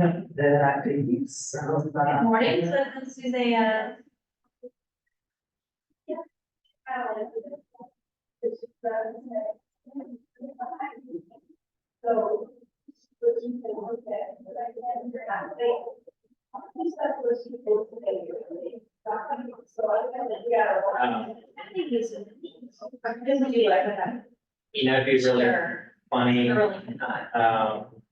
that I could use some. Good morning, so this is a, You know, it'd be really funny.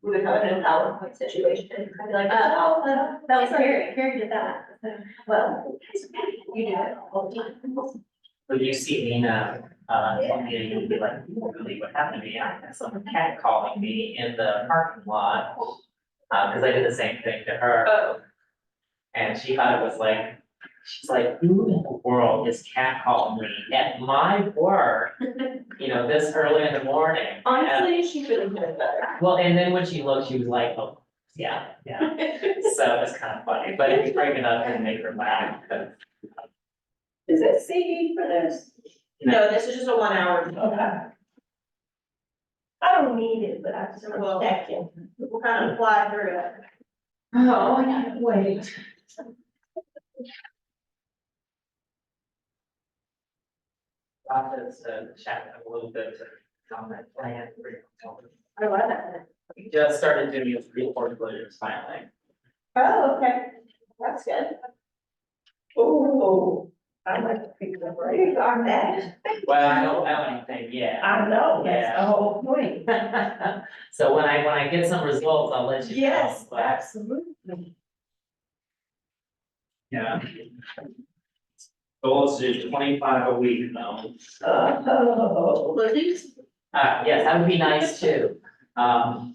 we would have an PowerPoint situation. I'd be like, that was Carrie did that. Well, you do it all the time. When you see Nina, you'll be like, really, what happened to me? I had some cat calling me in the parking lot. Cause I did the same thing to her. Oh. And she thought it was like, she's like, who in the world is cat calling me at my work? You know, this early in the morning. Honestly, she could have done better. Well, and then when she looked, she was like, oh, yeah. So it's kind of funny, but if you bring it up and make her laugh, because. Is it CD for this? No, this is just a 1 hour. Okay. I don't need it, but I just want to check it. We'll kind of fly through it. Oh, I can't wait. Office chat a little bit on that plan. I love that. We just started doing these pre-foreclosures finally. Oh, okay. That's good. Oh, I like to pick the break on that. Well, I don't know anything yet. I know, that's Yeah. the whole point. So when I get some results, I'll let you know. Yes, but, absolutely. yeah. Goal is to do 25 a week though. Oh, Lizzie's. Yes, that would be nice too. No,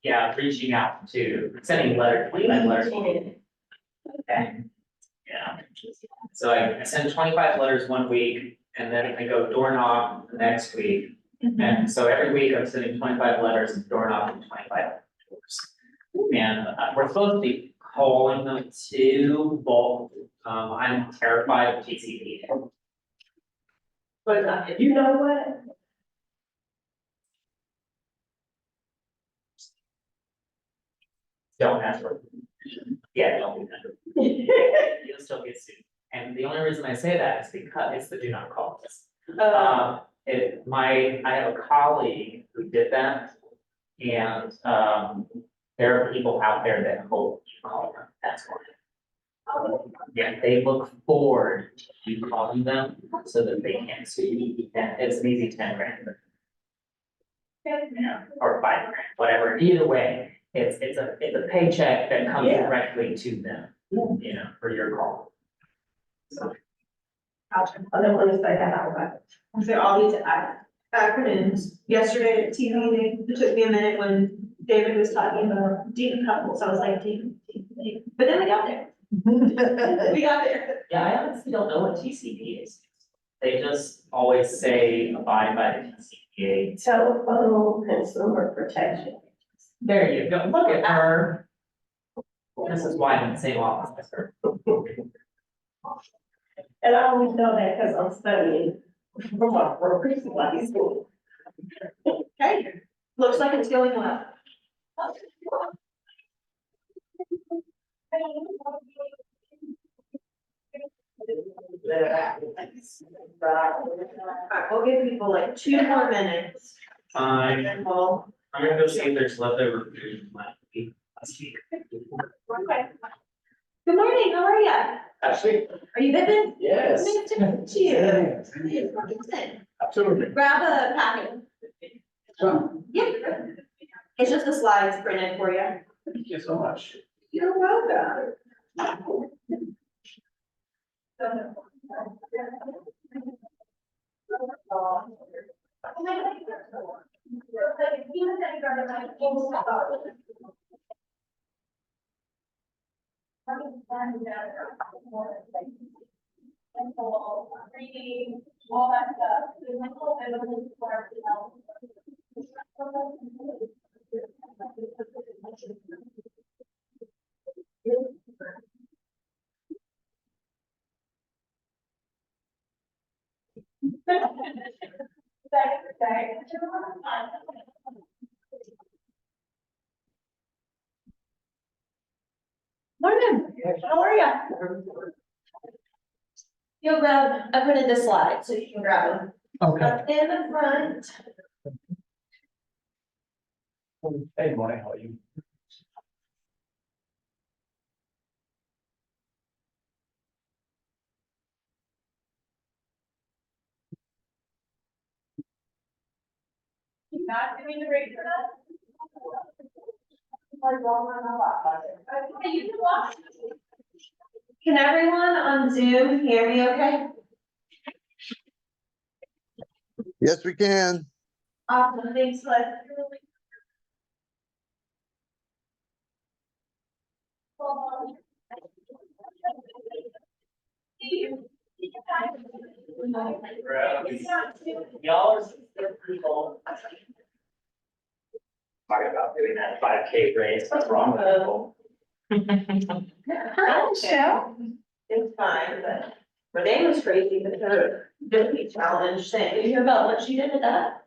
yeah, reaching out to, sending letters, 25 letters. Okay. Yeah. So I send 25 letters 1 week and then I go door knock the next week. And so every week I'm sending 25 letters and door knocking 25 doors. And we're supposed to be calling them too, but I'm terrified of TCP. But you know what? Don't ask for it. Yeah, don't do that. You'll still get sued. And the only reason I say that is because it's the do not call list. I have a colleague who did that. And, there are people out there that hope you call them, that's why. Yeah, they look forward to you calling them so that they can sue you. And it's an easy 10 grand. Yeah, or 5 grand, whatever, either way, it's a paycheck that comes directly to them, you know, for your call. So. I don't want to say that out loud. So all these acronyms, yesterday at TV, it took me a minute when David was talking about deep couples, I was like, deep, but then we got there. We got there. Yeah, I honestly don't know what TCP is. They just always say abide by the TCPA. Telephone consumer protection. There you go, look at her. This is why I'm in the same office as her. And I always know that because I'm studying for my broker's license. Okay, looks like it's going well. Alright, we'll give people like 2 more minutes. I'm And we'll. gonna go see if there's leftover food from last week. Okay. Good morning, how are ya? Actually, Are you Vivian? yes. Nice to meet you. Absolutely. Grab a packet. Yeah. It's just the slides printed for you. Thank you so much. You're welcome. Reading, all that stuff. Morning, how are ya? You'll grab, I printed the slide, so you can grab them. Okay. Up in the front. Hey, Bonnie, how are you? Not doing the break for that? Can everyone on Zoom hear me okay? Yes, we can. Awesome, thanks, Liz. Y'all are people. Talking about doing that 5K race, what's wrong with people? Michelle. It's fine, but Renee was crazy with her ability challenge thing. Did you hear about what she did with that?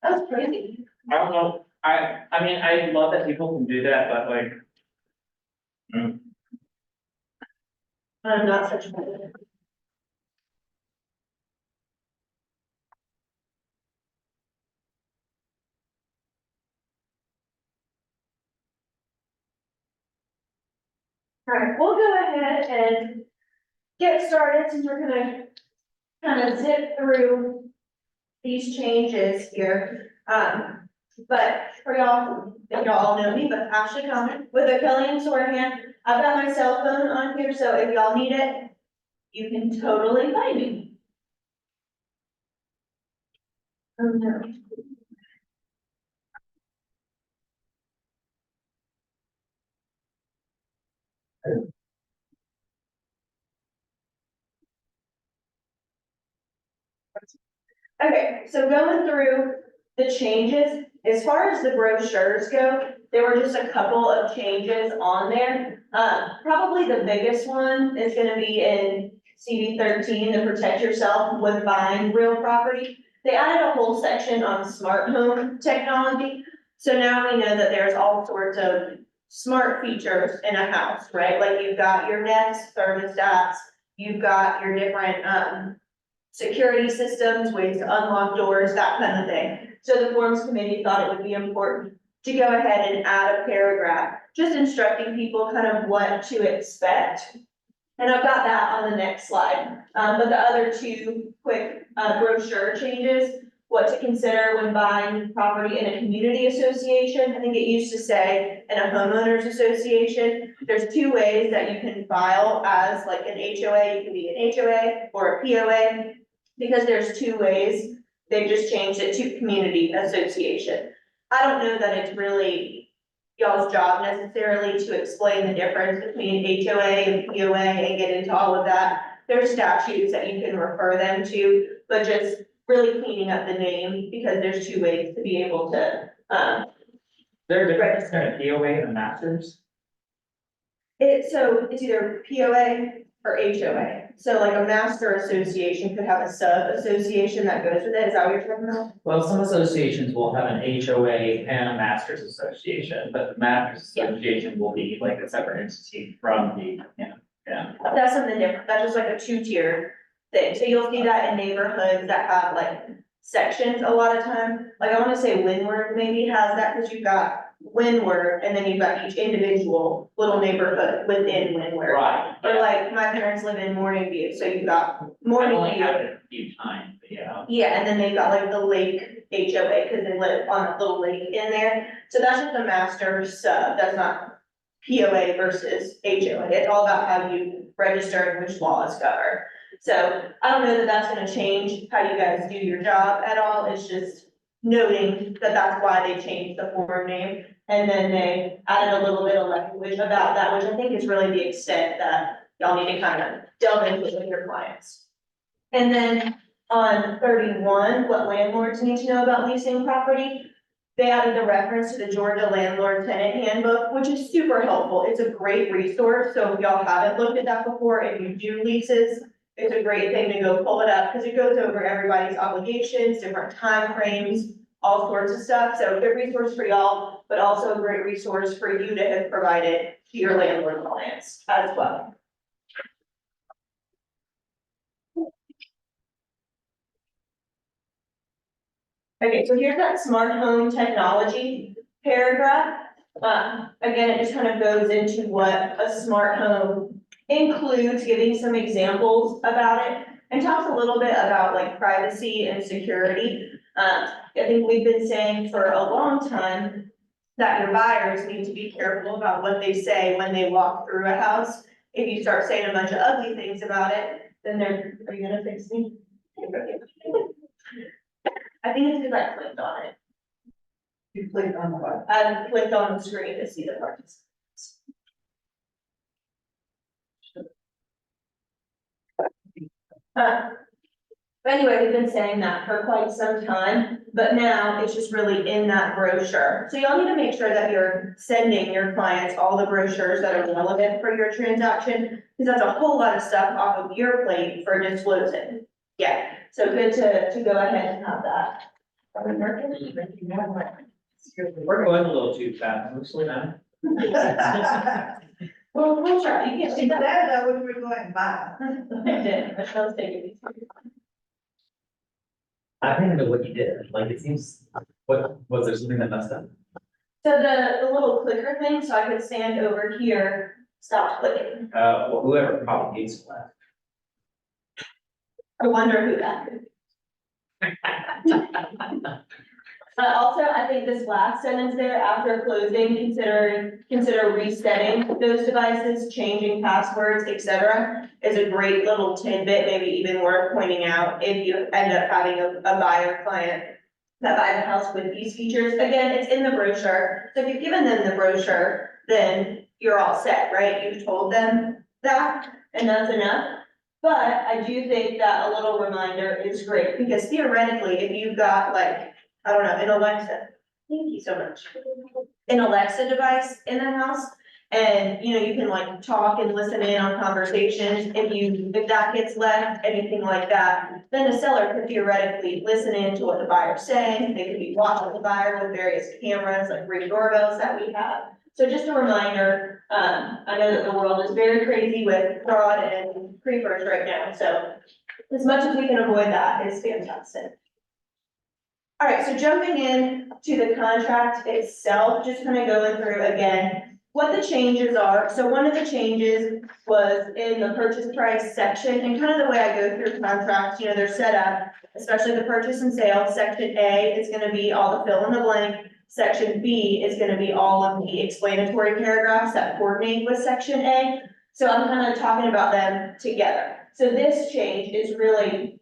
That was crazy. I don't know, I mean, I love that people can do that, but like. I'm not such a fan. All right, we'll go ahead and get started since we're gonna kind of zip through these changes here. But for y'all, if y'all know me, but Ashley Common with a Killian Sorahan. I've got my cell phone on here, so if y'all need it, you can totally find me. Oh, no. Okay, so going through the changes, as far as the brochures go, there were just a couple of changes on there. Probably the biggest one is gonna be in CD 13, to protect yourself when buying real property. They added a whole section on smart home technology. So now we know that there's all sorts of smart features in a house, right? Like you've got your Nest thermostats, you've got your different, security systems, ways to unlock doors, that kind of thing. So the Forms Committee thought it would be important to go ahead and add a paragraph, just instructing people kind of what to expect. And I've got that on the next slide. But the other two quick brochure changes, what to consider when buying property in a community association. I think it used to say in a homeowners association. There's two ways that you can file as like an HOA. You can be an HOA or a POA. Because there's two ways, they just changed it to community association. I don't know that it's really y'all's job necessarily to explain the difference between HOA and POA and get into all of that. There's statutes that you can refer them to, but just really cleaning up the name because there's two ways to be able to, There a difference between a POA and a masters? so it's either POA or HOA. So like a master association could have a sub association that goes with it. Is that what you're talking about? Well, some associations will have an HOA and a masters association, but the masters Yeah. association will be like a separate entity from the, yeah. That's something different. That's just like a two-tier thing. So you'll see that in neighborhoods that have like sections a lot of time. Like I wanna say Windward maybe has that, cause you've got Windward and then you've got each individual little neighborhood within Windward. Right. Or like my parents live in Morning View, so you've got I've Morning only View. had it a few times, but yeah. Yeah, and then they've got like the lake HOA, cause they live on a little lake in there. So that's just a master sub, that's not POA versus HOA. It's all about how you register and which laws govern. So I don't know that that's gonna change how you guys do your job at all. It's just noting that that's why they changed the form name. And then they added a little bit of language about that, which I think is really the extent that y'all need to kind of delve into with your clients. And then on 31, what landlords need to know about leasing property. They added the reference to the Georgia Landlord Tenant Handbook, which is super helpful. It's a great resource. So if y'all haven't looked at that before, if you do leases, it's a great thing to go pull it up because it goes over everybody's obligations, different time frames, all sorts of stuff. So good resource for y'all. but also a great resource for you to have provided to your landlord clients as well. Okay, so here's that smart home technology paragraph. Again, it just kind of goes into what a smart home includes, giving some examples about it, and talks a little bit about like privacy and security. I think we've been saying for a long time that your buyers need to be careful about what they say when they walk through a house. If you start saying a bunch of ugly things about it, then are you gonna fix me? I think it's because I clicked on it. You clicked on what? I clicked on the screen to see the participants. But anyway, we've been saying that for quite some time, but now it's just really in that brochure. So y'all need to make sure that you're sending your clients all the brochures that are relevant for your transaction, because that's a whole lot of stuff off of your plate for disclosing. Yeah, so good to go ahead and have that. Are we working? We're going a little too fast, we're slow down. Well, we'll try, you can't She see said that. that when we were going by. I did, I was taking it. I don't know what you did, like, it seems, what, was there something that messed up? So the little clicker thing, so I could stand over here, stopped clicking. Well, whoever propagates left. I wonder who that could be. Also, I think this last sentence there, after closing, consider resetting those devices, changing passwords, etc., is a great little tidbit, maybe even worth pointing out if you end up having a buyer client that buy the house with these features. Again, it's in the brochure, so if you've given them the brochure, then you're all set, right? You've told them that, and that's enough. But I do think that a little reminder is great, because theoretically, if you've got like, I don't know, an Alexa, thank you so much. An Alexa device in the house, and you know, you can like talk and listen in on conversations, if that gets left, anything like that, then the seller could theoretically listen in to what the buyer's saying, they could be watching the buyer with various cameras, like Ring doorbells that we have. So just a reminder, I know that the world is very crazy with fraud and creepers right now, so as much as we can avoid that is fantastic. All right, so jumping in to the contract itself, just kind of going through again what the changes are. So one of the changes was in the purchase price section, and kind of the way I go through contracts, you know, they're set up, especially the purchase and sale. Section A is going to be all the fill in the blank. Section B is going to be all of the explanatory paragraphs that coordinate with section A. So I'm kind of talking about them together. So this change is really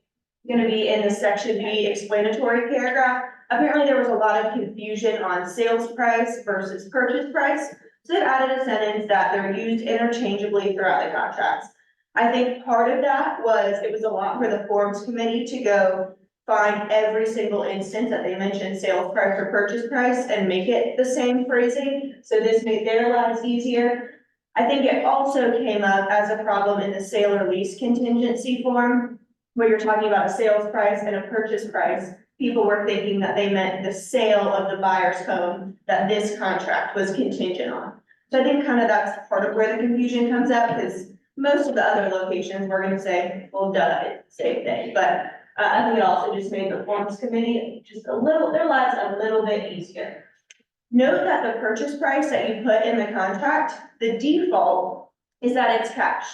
going to be in the section B explanatory paragraph. Apparently there was a lot of confusion on sales price versus purchase price. So they've added a sentence that they're used interchangeably throughout the contracts. I think part of that was, it was a lot for the forms committee to go find every single instance that they mentioned sales price or purchase price and make it the same phrasing. So this made their lives easier. I think it also came up as a problem in the sale or lease contingency form, where you're talking about a sales price and a purchase price. People were thinking that they meant the sale of the buyer's home that this contract was contingent on. So I think kind of that's part of where the confusion comes up, because most of the other locations, we're gonna say, well, duh, it's the same thing, but I think it also just made the forms committee just their lives a little bit easier. Note that the purchase price that you put in the contract, the default is that it's cash.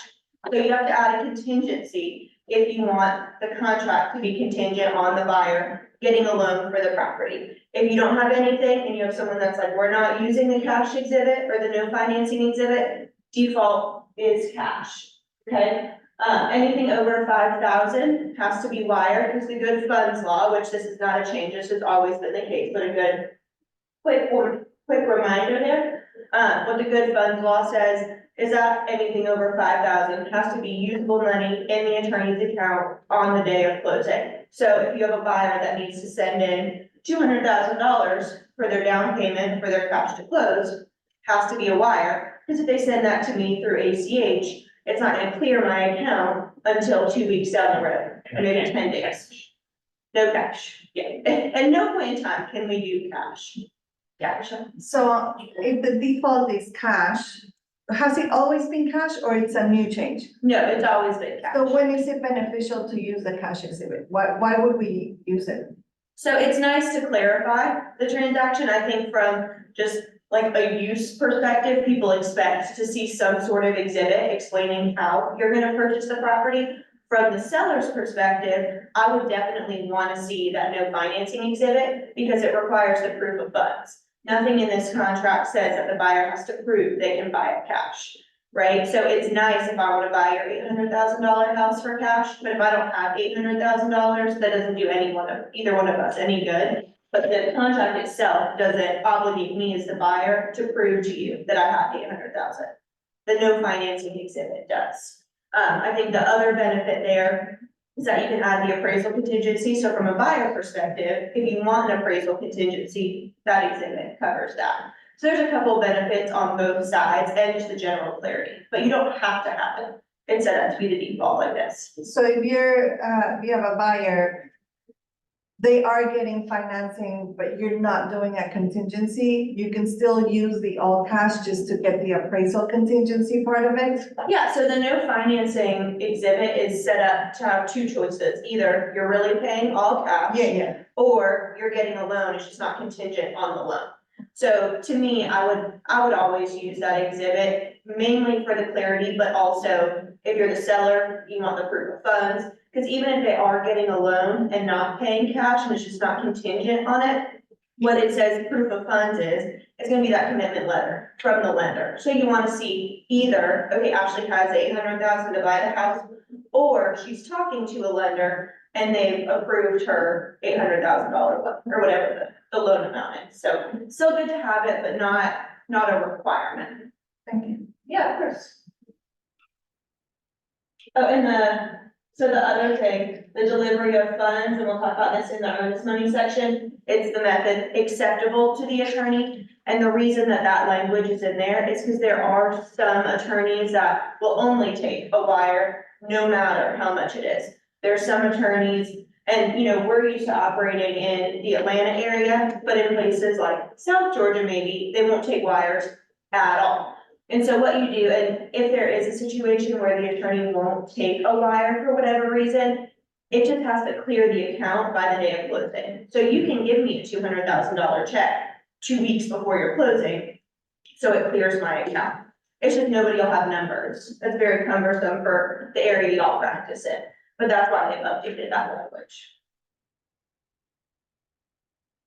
So you have to add a contingency if you want the contract to be contingent on the buyer getting a loan for the property. If you don't have anything and you have someone that's like, we're not using the cash exhibit or the no financing exhibit, default is cash, okay? Anything over 5,000 has to be wired, because the good funds law, which this is not a change, this has always been the case, but a good quick reminder there. What the good funds law says is that anything over 5,000 has to be usable money in the attorney's account on the day of closing. So if you have a buyer that needs to send in $200,000 for their down payment for their cash to close, has to be a wire, because if they send that to me through ACH, it's not gonna clear my account until 2 weeks down the road, or maybe 10 days. No cash, yeah, at no point in time can we do cash. Yeah, for sure. So if the default is cash, has it always been cash or it's a new change? No, it's always been cash. So when is it beneficial to use the cash exhibit? Why would we use it? So it's nice to clarify the transaction, I think from just like a use perspective, people expect to see some sort of exhibit explaining how you're gonna purchase the property. From the seller's perspective, I would definitely wanna see that no financing exhibit because it requires the proof of funds. Nothing in this contract says that the buyer has to prove they can buy it cash, right? So it's nice if I wanna buy your $800,000 house for cash, but if I don't have $800,000, that doesn't do either one of us any good. But the contract itself doesn't obligate me as the buyer to prove to you that I have 800,000. The no financing exhibit does. I think the other benefit there is that you can add the appraisal contingency. So from a buyer perspective, if you want an appraisal contingency, that exhibit covers that. So there's a couple benefits on both sides and just the general clarity, but you don't have to have it. It's set up to be the default like this. So if if you have a buyer, they are getting financing, but you're not doing a contingency, you can still use the all cash just to get the appraisal contingency part of it? Yeah, so the no financing exhibit is set up to have two choices. Either you're really paying all cash. Yeah. Or you're getting a loan, it's just not contingent on the loan. So to me, I would always use that exhibit mainly for the clarity, but also if you're the seller, you want the proof of funds. Because even if they are getting a loan and not paying cash and it's just not contingent on it, what it says proof of funds is, it's gonna be that commitment letter from the lender. So you wanna see either, okay, Ashley has 800,000 to buy the house, or she's talking to a lender and they've approved her $800,000 loan, or whatever the loan amount is. So still good to have it, but not a requirement. Thank you. Yeah, of course. Oh, and so the other thing, the delivery of funds, and we'll talk about this in the earnest money section, it's the method acceptable to the attorney. And the reason that that language is in there is because there are some attorneys that will only take a wire, no matter how much it is. There are some attorneys, and we're used to operating in the Atlanta area, but in places like South Georgia maybe, they won't take wires at all. And so what you do, and if there is a situation where the attorney won't take a wire for whatever reason, it just has to clear the account by the day of closing. So you can give me a $200,000 check 2 weeks before you're closing, so it clears my account. It's just nobody will have numbers. That's very cumbersome for the area y'all practice in, but that's why they've updated that language.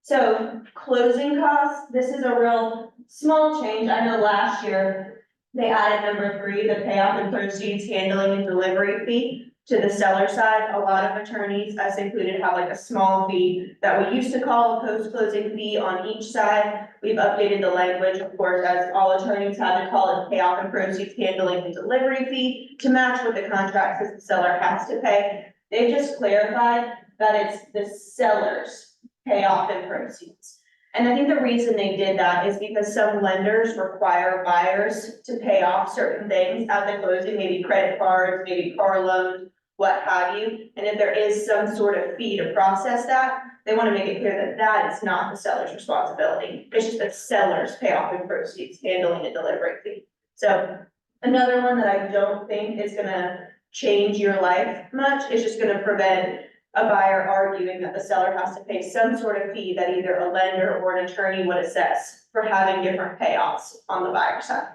So closing costs, this is a real small change. I know last year they added number 3, the payoff and proceeds handling and delivery fee to the seller side. A lot of attorneys, us included, have like a small fee that we used to call a post-closing fee on each side. We've updated the language, of course, as all attorneys have to call it payoff and proceeds handling and delivery fee to match what the contract says the seller has to pay. They just clarified that it's the seller's payoff and proceeds. And I think the reason they did that is because some lenders require buyers to pay off certain things at the closing, maybe credit cards, maybe car loans, what have you. And if there is some sort of fee to process that, they want to make it clear that that is not the seller's responsibility. It's just the seller's payoff and proceeds handling and delivery fee. So another one that I don't think is gonna change your life much, is just gonna prevent a buyer arguing that the seller has to pay some sort of fee that either a lender or an attorney would assess for having different payoffs on the buyer side.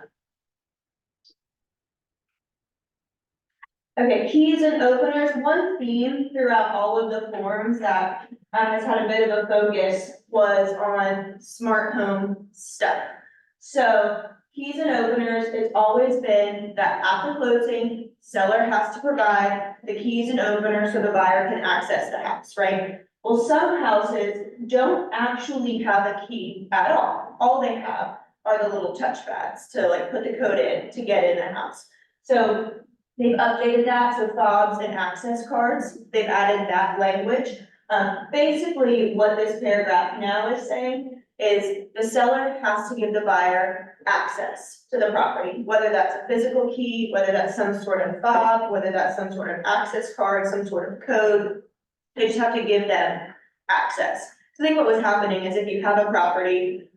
Okay, keys and openers, one theme throughout all of the forms that has had a bit of a focus was on smart home stuff. So keys and openers, it's always been that at the closing, seller has to provide the keys and openers so the buyer can access the house, right? Well, some houses don't actually have a key at all. All they have are the little touch pads to like put the code in to get in the house. So they've updated that, so fobs and access cards, they've added that language. Basically what this paragraph now is saying is the seller has to give the buyer access to the property, whether that's a physical key, whether that's some sort of fob, whether that's some sort of access card, some sort of code. They just have to give them access. So I think what was happening is if you have a property,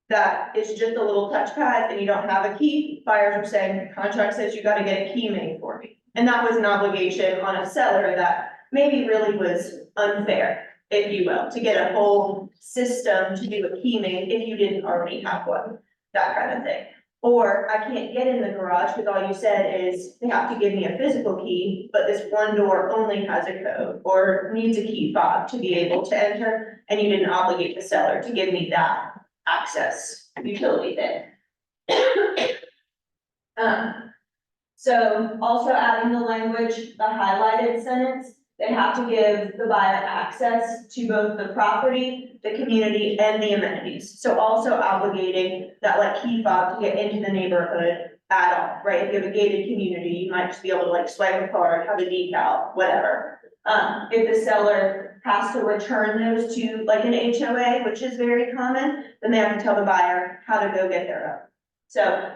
that is just a little touchpad and you don't have a key, buyers are saying, contract says you gotta get a key made for me. And that was an obligation on a seller that maybe really was unfair, if you will, to get a whole system to do a key made if you didn't already have one, that kind of thing. Or I can't get in the garage because all you said is they have to give me a physical key, but this one door only has a code or needs a key fob to be able to enter, and you didn't obligate the seller to give me that access utility then. So also adding the language, the highlighted sentence, they have to give the buyer access to both the property, the community, and the amenities. So also obligating that like key fob to get into the neighborhood at all, right? If you have a gated community, you might just be able to like swipe a card, have a decal, whatever. If the seller has to return those to like an HOA, which is very common, then they have to tell the buyer how to go get their own. So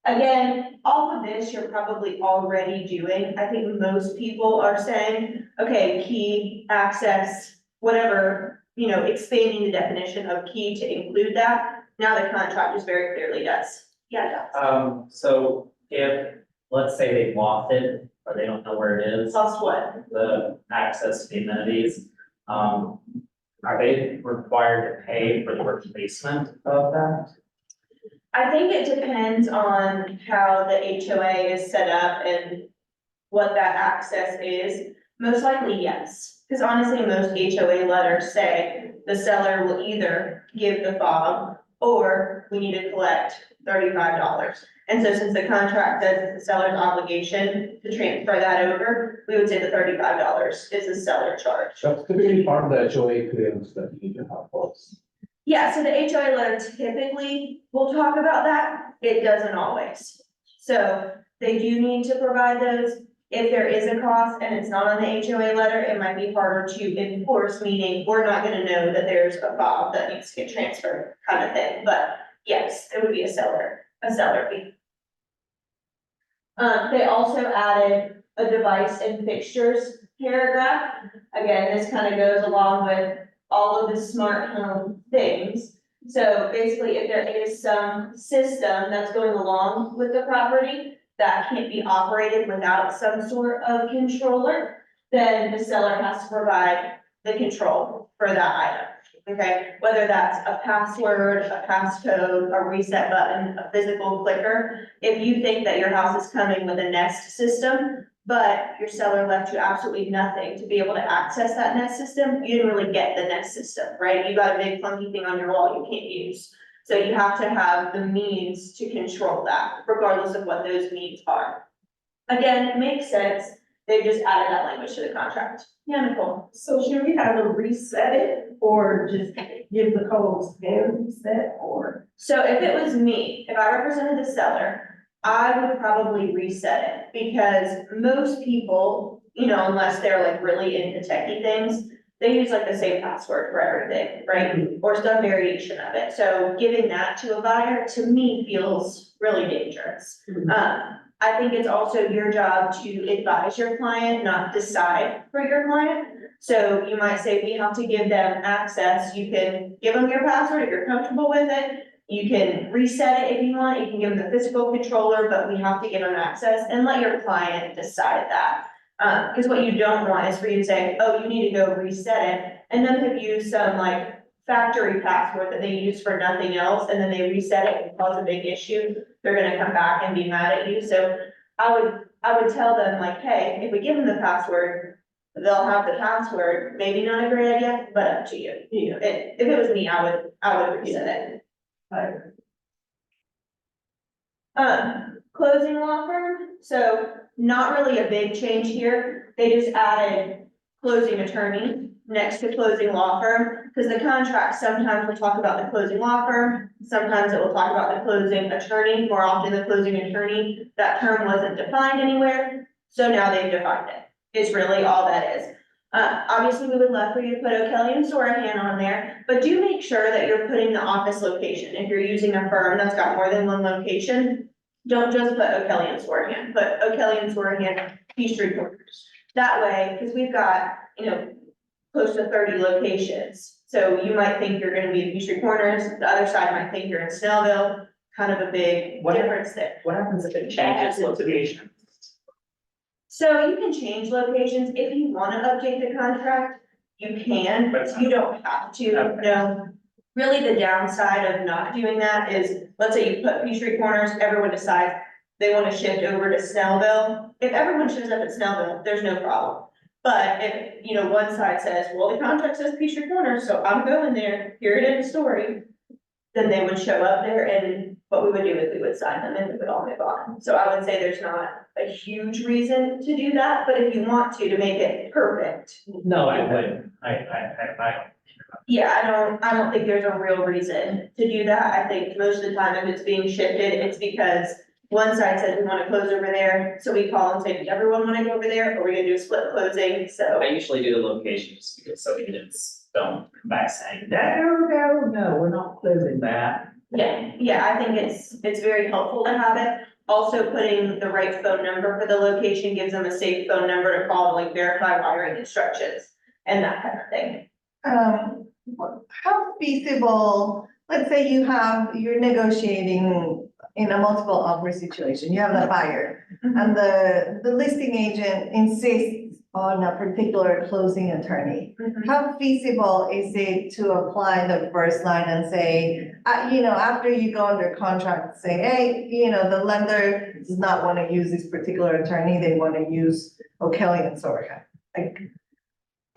again, all of this you're probably already doing. I think most people are saying, okay, key, access, whatever, you know, expanding the definition of key to include that. Now the contract just very clearly does. Yeah, it does. So if, let's say they've lost it, or they don't know where it is, Lost what? the access to the amenities, are they required to pay for the replacement of that? I think it depends on how the HOA is set up and what that access is. Most likely, yes, because honestly, most HOA letters say the seller will either give the fob or we need to collect $35. And so since the contract says it's the seller's obligation to transfer that over, we would say the $35 is the seller charge. That's typically part of the HOA clearance that you need to have first. Yeah, so the HOA letter typically will talk about that. It doesn't always. So they do need to provide those. If there is a cost and it's not on the HOA letter, it might be harder to enforce, meaning we're not gonna know that there's a fob that needs to get transferred kind of thing. But yes, it would be a seller fee. They also added a device and fixtures paragraph. Again, this kind of goes along with all of the smart home things. So basically, if there is some system that's going along with the property that can't be operated without some sort of controller, then the seller has to provide the control for that item. Okay, whether that's a password, a passcode, a reset button, a physical clicker. If you think that your house is coming with a Nest system, but your seller left you absolutely nothing to be able to access that Nest system, you didn't really get the Nest system, right? You got a big funky thing on your wall you can't use. So you have to have the means to control that, regardless of what those means are. Again, it makes sense. They've just added that language to the contract. Yeah, Nicole. So should we have to reset it or just give the codes and reset or? So if it was me, if I represented the seller, I would probably reset it because most people, you know, unless they're like really into techie things, they use like the same password for everything, right? Or some variation of it. So giving that to a buyer, to me, feels really dangerous. I think it's also your job to advise your client, not decide for your client. So you might say, we have to give them access. You can give them your password if you're comfortable with it. You can reset it if you want. You can give them the physical controller, but we have to give them access and let your client decide that. Because what you don't want is for you to say, oh, you need to go reset it. And then have used some like factory password that they use for nothing else. And then they reset it and cause a big issue. They're gonna come back and be mad at you. So I would tell them like, hey, if we give them the password, they'll have the password. Maybe not a great idea, but up to you. You know, if it was me, I would reset it. Closing law firm, so not really a big change here. They just added closing attorney next to closing law firm, because the contract sometimes will talk about the closing law firm, sometimes it will talk about the closing attorney, more often the closing attorney. That term wasn't defined anywhere, so now they've defined it, is really all that is. Obviously, we would love for you to put O'Kelly and Sorahan on there, but do make sure that you're putting the office location. If you're using a firm that's got more than one location, don't just put O'Kelly and Sorahan, put O'Kelly and Sorahan Peachtree Corners. That way, because we've got, you know, close to 30 locations. So you might think you're gonna be in Peachtree Corners, the other side might think you're in Snellville, kind of a big What- difference there. What happens if it changes location? So you can change locations, if you wanna update the contract, you can, but you don't have to, Okay. no. Really, the downside of not doing that is, let's say you put Peachtree Corners, everyone decides they wanna shift over to Snellville. If everyone shows up at Snellville, there's no problem. But if, one side says, well, the contract says Peachtree Corners, so I'm going there, period, end of story. Then they would show up there, and what we would do is we would sign them and we would all move on. So I would say there's not a huge reason to do that, but if you want to make it perfect. No, I wouldn't. I. Yeah, I don't think there's a real reason to do that. I think most of the time if it's being shifted, it's because one side says we wanna close over there, so we call and say, does everyone wanna go over there, or we're gonna do a split closing, so. I usually do the locations because so agents don't come back saying, no, we're not closing that. Yeah, I think it's very helpful to have it. Also, putting the right phone number for the location gives them a safe phone number to call to like verify wiring instructions and that kind of thing. How feasible, let's say you're negotiating in a multiple offer situation, you have the buyer, and the listing agent insists on a particular closing attorney. How feasible is it to apply the first line and say, after you go under contract, say, hey, the lender does not want to use this particular attorney, they want to use O'Kelly and Sorga.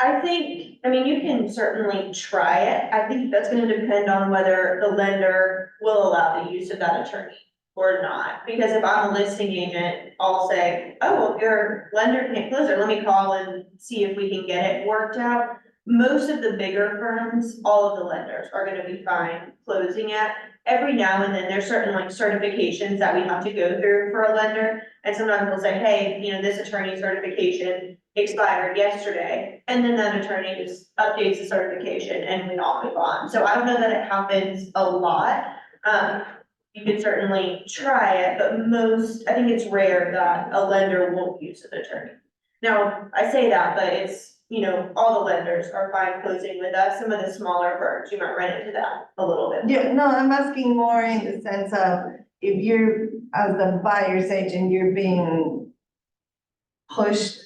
I think, you can certainly try it. I think that's gonna depend on whether the lender will allow the use of that attorney or not. Because if I'm a listing agent, I'll say, oh, well, your lender can't close it, let me call and see if we can get it worked out. Most of the bigger firms, all of the lenders are gonna be fine closing it. Every now and then, there's certain like certifications that we have to go through for a lender. And sometimes they'll say, hey, this attorney certification expired yesterday. And then that attorney just updates the certification and we all move on. So I don't know that it happens a lot. You could certainly try it, but I think it's rare that a lender won't use an attorney. Now, I say that, but it's, all the lenders are fine closing with us. Some of the smaller firms, you might run into that a little bit. Yeah, no, I'm asking more in the sense of if you're, as the buyer's agent, you're being pushed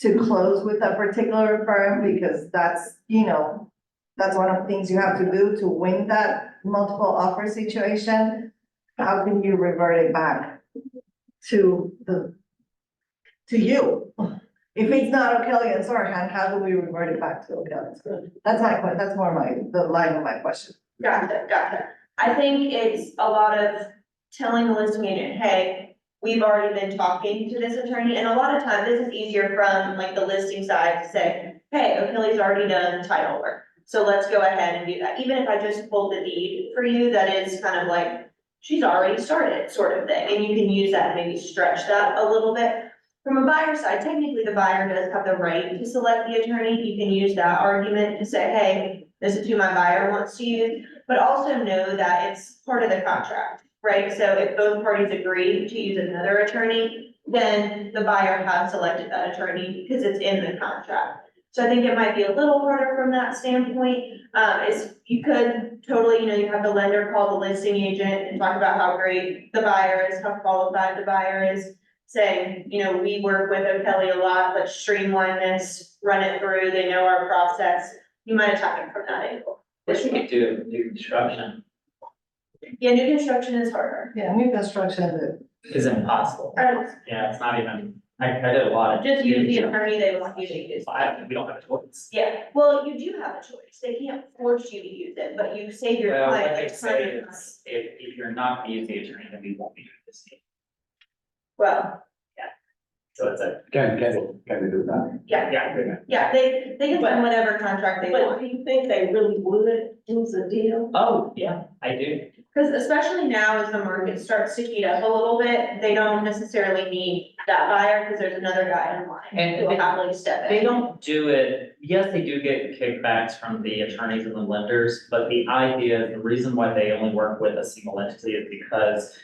to close with a particular firm because that's one of the things you have to do to win that multiple offer situation. How can you revert it back to you? If it's not O'Kelly and Sorohan, how do we revert it back to O'Kelly? That's more the line of my question. Gotcha. I think it's a lot of telling the listing agent, hey, we've already been talking to this attorney, and a lot of times this is easier from like the listing side to say, hey, O'Kelly's already done title work, so let's go ahead and do that. Even if I just pulled the deed for you, that is kind of like, she's already started sort of thing, and you can use that and maybe stretch that a little bit. From a buyer side, technically the buyer does have the right to select the attorney. You can use that argument to say, hey, this is who my buyer wants to use, but also know that it's part of the contract, right? So if both parties agree to use another attorney, then the buyer has selected that attorney because it's in the contract. So I think it might be a little harder from that standpoint. Is you could totally, you have the lender call the listing agent and talk about how great the buyer is, how qualified the buyer is. Saying, we work with O'Kelly a lot, let's streamline this, run it through, they know our process. You might attack it from that angle. Wish we could do new construction. Yeah, new construction is harder. Yeah, new construction, Is impossible. Yeah, it's not even, I did a lot of. Just use the attorney they want you to use. We don't have a choice. Yeah, well, you do have a choice. They can't force you to use it, but you save your Well, client what they a ton say of time. is, if you're not gonna use the attorney, then we won't be doing this. Well, So it's a, Can they do that? yeah, they can find whatever contract they But want. do you think they really would lose a deal? oh, yeah, I do. Because especially now as the market starts to heat up a little bit, they don't necessarily need that buyer because there's another guy in line And who will happily step in. They don't do it, yes, they do get kickbacks from the attorneys and the lenders, but the idea, the reason why they only work with a single entity is because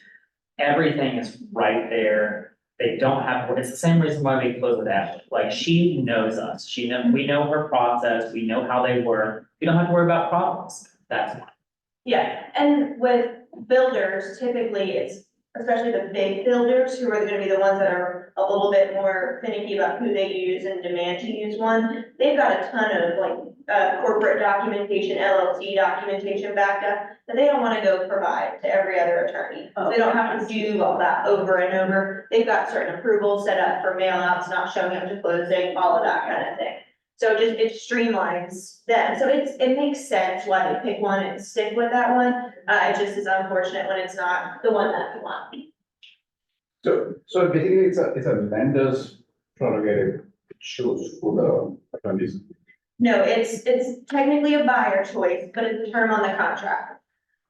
everything is right there. They don't have, it's the same reason why we close with Ashley, like she knows us, we know her process, we know how they work. you don't have to worry about problems. That's why. Yeah, and with builders, typically it's, especially the big builders who are gonna be the ones that are a little bit more finicky about who they use and demand to use one. They've got a ton of like, corporate documentation, LLC documentation backed up, that they don't wanna go provide to every other attorney. They don't have to do all that over and over. They've got certain approvals set up for mail outs, not showing up to closing, all of that kind of thing. So it streamlines them, so it makes sense why they pick one and stick with that one, it just is unfortunate when it's not the one that you want. So basically it's a vendor's prerogative to choose who the attorneys. No, it's technically a buyer choice, but it's a term on the contract.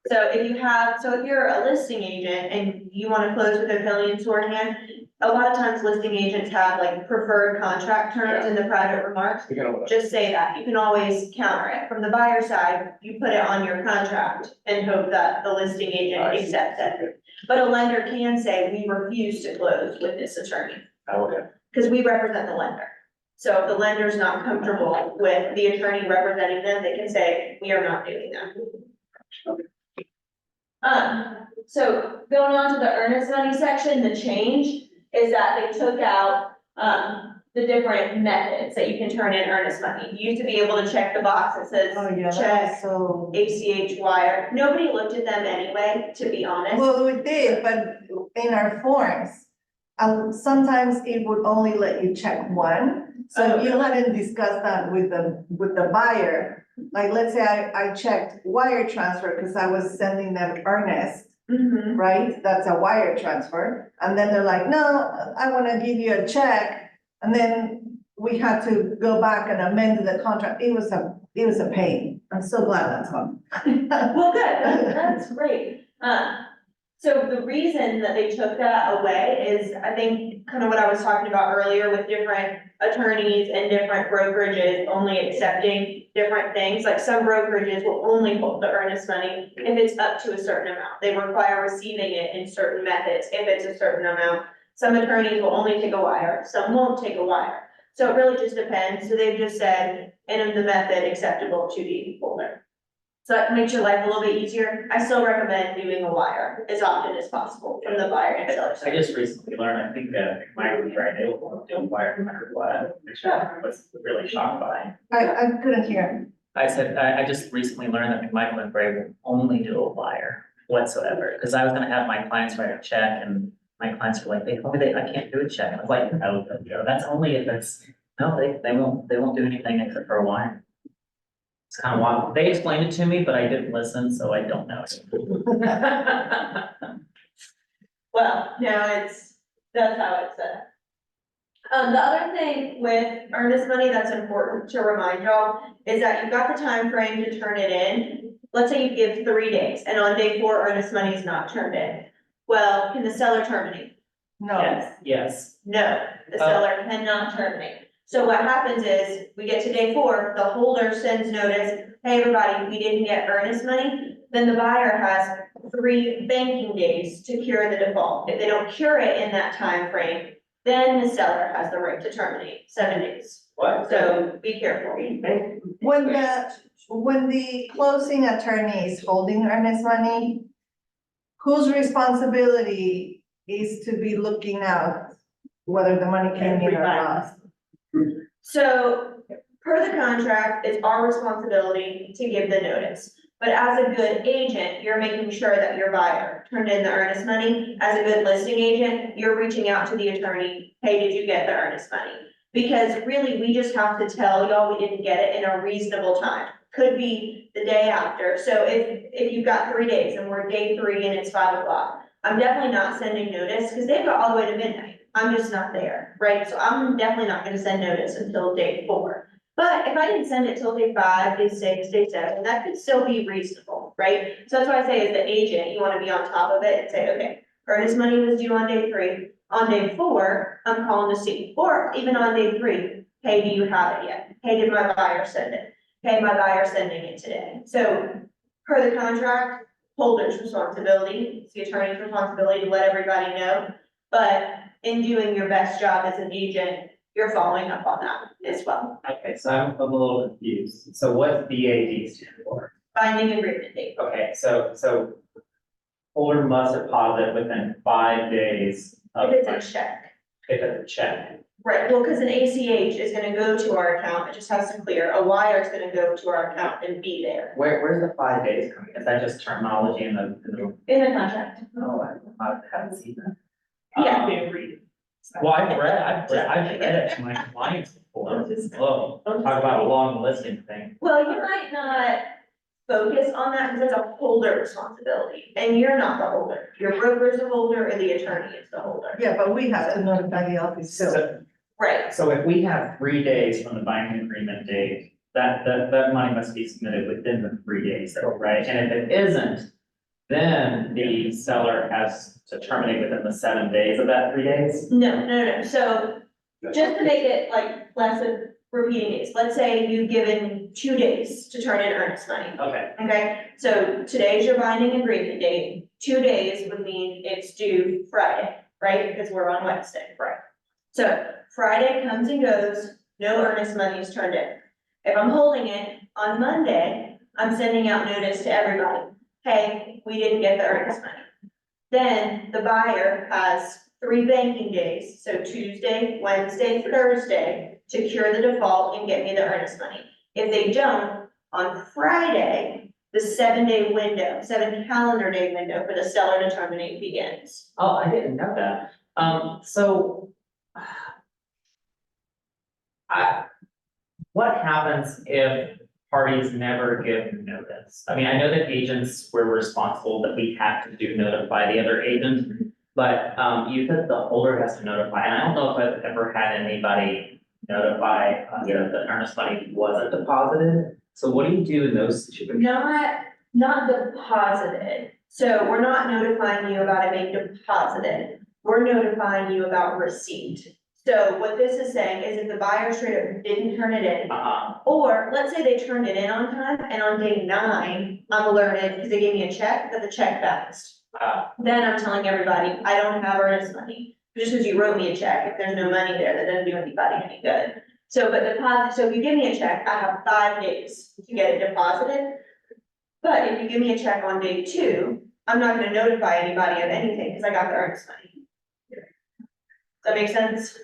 So if you're a listing agent and you wanna close with a pavilion shorthand, a lot of times listing agents have like preferred contract terms in the private remarks. We can. Just say that, you can always counter it. From the buyer side, you put it on your contract and hope that the listing agent I see. accepts it. But a lender can say, we refuse to close with this attorney, Okay. because we represent the lender. So if the lender's not comfortable with the attorney representing them, they can say, we are not doing that. So going on to the earnest money section, the change is that they took out, the different methods that you can turn in earnest money. You used to be able to check the box that says Oh, yeah, check, that's so. ACH wire. Nobody looked at them anyway, to be honest. Well, we did, but in our forms, sometimes it would only let you check one. So Oh. you hadn't discussed that with the buyer. Like, let's say I checked wire transfer because I was sending them earnest, Mhm. right? That's a wire transfer. And then they're like, no, I want to give you a check. And then we had to go back and amend the contract. It was a pain. I'm so glad that's on. Well, good, that's great. So the reason that they took that away is, I think, kind of what I was talking about earlier with different attorneys and different brokerages only accepting different things. Like some brokerages will only hold the earnest money if it's up to a certain amount. They require receiving it in certain methods if it's a certain amount. Some attorneys will only take a wire, some won't take a wire. So it really just depends. So they've just said, enter the method acceptable to the holder. So that makes your life a little bit easier. I still recommend doing a wire as often as possible from the buyer and seller I side. just recently learned, I think, Mike was right, they will do wire no matter what, which I was really shocked by. I couldn't hear. I said, I just recently learned that Michael and Bray will only do a wire whatsoever, because I was gonna have my clients write a check, and my clients were like, I can't do a check, I was like, no, that's only if it's, no, they won't do anything except for a wire. It's kind of wild, they explained it to me, but I didn't listen, so I don't know. Well, no, that's how it's set. The other thing with earnest money that's important to remind y'all is that you've got the time frame to turn it in. Let's say you give 3 days and on day 4, earnest money is not turned in. Well, can the seller terminate? No. Yes, No, the seller cannot terminate. So what happens is, we get to day 4, the holder sends notice, hey, everybody, we didn't get earnest money. Then the buyer has 3 banking days to cure the default. If they don't cure it in that time frame, then the seller has the right to terminate, 7 days. what? So be careful. When the closing attorney is holding earnest money, whose responsibility is to be looking out whether the money came in or not? So per the contract, it's our responsibility to give the notice. But as a good agent, you're making sure that your buyer turned in the earnest money. As a good listing agent, you're reaching out to the attorney, hey, did you get the earnest money? Because really, we just have to tell y'all we didn't get it in a reasonable time. Could be the day after. So if you've got 3 days and we're day 3 and it's 5 o'clock, I'm definitely not sending notice because they've got all the way to midnight. I'm just not there, right? So I'm definitely not gonna send notice until day 4. But if I didn't send it till day 5, day 6, day 7, that could still be reasonable, right? So that's why I say as the agent, you wanna be on top of it and say, okay, earnest money was due on day 3. On day 4, I'm calling to see, or even on day 3, hey, do you have it yet? Hey, did my buyer send it? Hey, my buyer's sending it today. So per the contract, holder's responsibility, it's the attorney's responsibility to let everybody know. But in doing your best job as an agent, you're following up on that as well. Okay, so I'm a little confused. So what BAD stand for? Binding agreement date. Okay, so holder must deposit within 5 days of. If it's a check. If it's a check. Right, well, because an ACH is gonna go to our account, it just has to clear, a wire is gonna go to our account and be there. Where's the 5 days coming? Is that just terminology in the? In the contract. No, I haven't seen that. Yeah. Well, I've read it to my clients before. Whoa, talk about a long listing thing. Well, you might not focus on that because that's a holder responsibility, and you're not the holder. Your broker's the holder or the attorney is the holder. Yeah, but we have to notify the office too. Right, So if we have 3 days from the binding agreement date, that money must be submitted within the 3 days, though, right? And if it isn't, then the seller has to terminate within the 7 days of that 3 days? no, so just to make it like less of repeating days, let's say you've given 2 days to turn in earnest money. Okay, Okay, so today's your binding agreement date, 2 days would mean it's due Friday, right? Because we're on Wednesday. Right. So Friday comes and goes, no earnest money is turned in. If I'm holding it on Monday, I'm sending out notice to everybody, hey, we didn't get the earnest money. Then the buyer has 3 banking days, so Tuesday, Wednesday, Thursday, to cure the default and get me the earnest money. If they don't, on Friday, the 7-day window, 7 calendar day window for the seller to terminate begins. oh, I didn't know that. So. What happens if parties never give notice? I mean, I know that agents were responsible, that we have to notify the other agent. But, you said the holder has to notify, and I don't know if I've ever had anybody notify, that the earnest money wasn't deposited. So what do you do in those situations? Not deposited, so we're not notifying you about it being deposited, we're notifying you about receipt. So what this is saying is if the buyer straight up didn't turn it in, or let's say they turned it in on time, and on day 9, I'm alerted, because they gave me a check, that the check bounced. Then I'm telling everybody, I don't have earnest money, just because you wrote me a check, if there's no money there, that doesn't do anybody any good. So, but deposit, so if you give me a check, I have 5 days to get it deposited. But if you give me a check on day 2, I'm not gonna notify anybody of anything, because I got the earnest money. Does that make sense?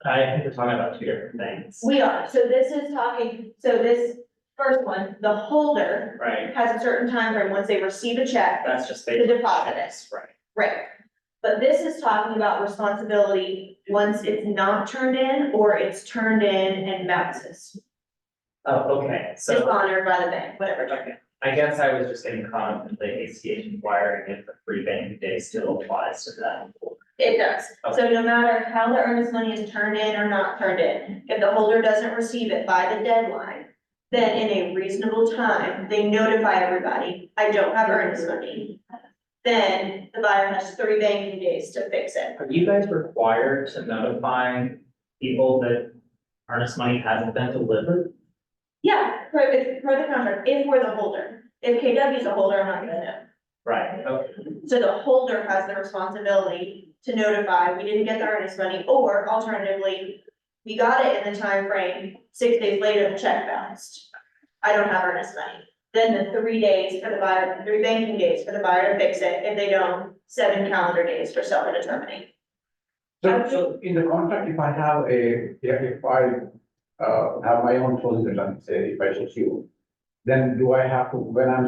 I think we're talking about 2 different things. We are, so this is talking, so this first one, the holder Right, has a certain time frame once they receive a check that's just to basically. deposit it. Right. Right. But this is talking about responsibility once it's not turned in or it's turned in and bounces. Oh, okay, so. Dishonored by the bank, whatever. Okay, I guess I was just getting caught up in the ACH inquiring if the free banking day still applies to that. It does. So no matter how the earnest money is turned in or not turned in, if the holder doesn't receive it by the deadline, then in a reasonable time, they notify everybody, I don't have earnest money. Then the buyer has 3 banking days to fix it. Are you guys required to notify people that earnest money hasn't been delivered? Yeah, per the contract, if we're the holder. If KW's a holder, I'm not gonna know. Right, okay, So the holder has the responsibility to notify, we didn't get the earnest money, or alternatively, we got it in the time frame. 6 days later, the check bounced. I don't have earnest money. Then the 3 days for the buyer, 3 banking days for the buyer to fix it. If they don't, 7 calendar days for seller to terminate. So in the contract, if I have if I have my own closing attorney, say if I choose you, then do I have to, when I'm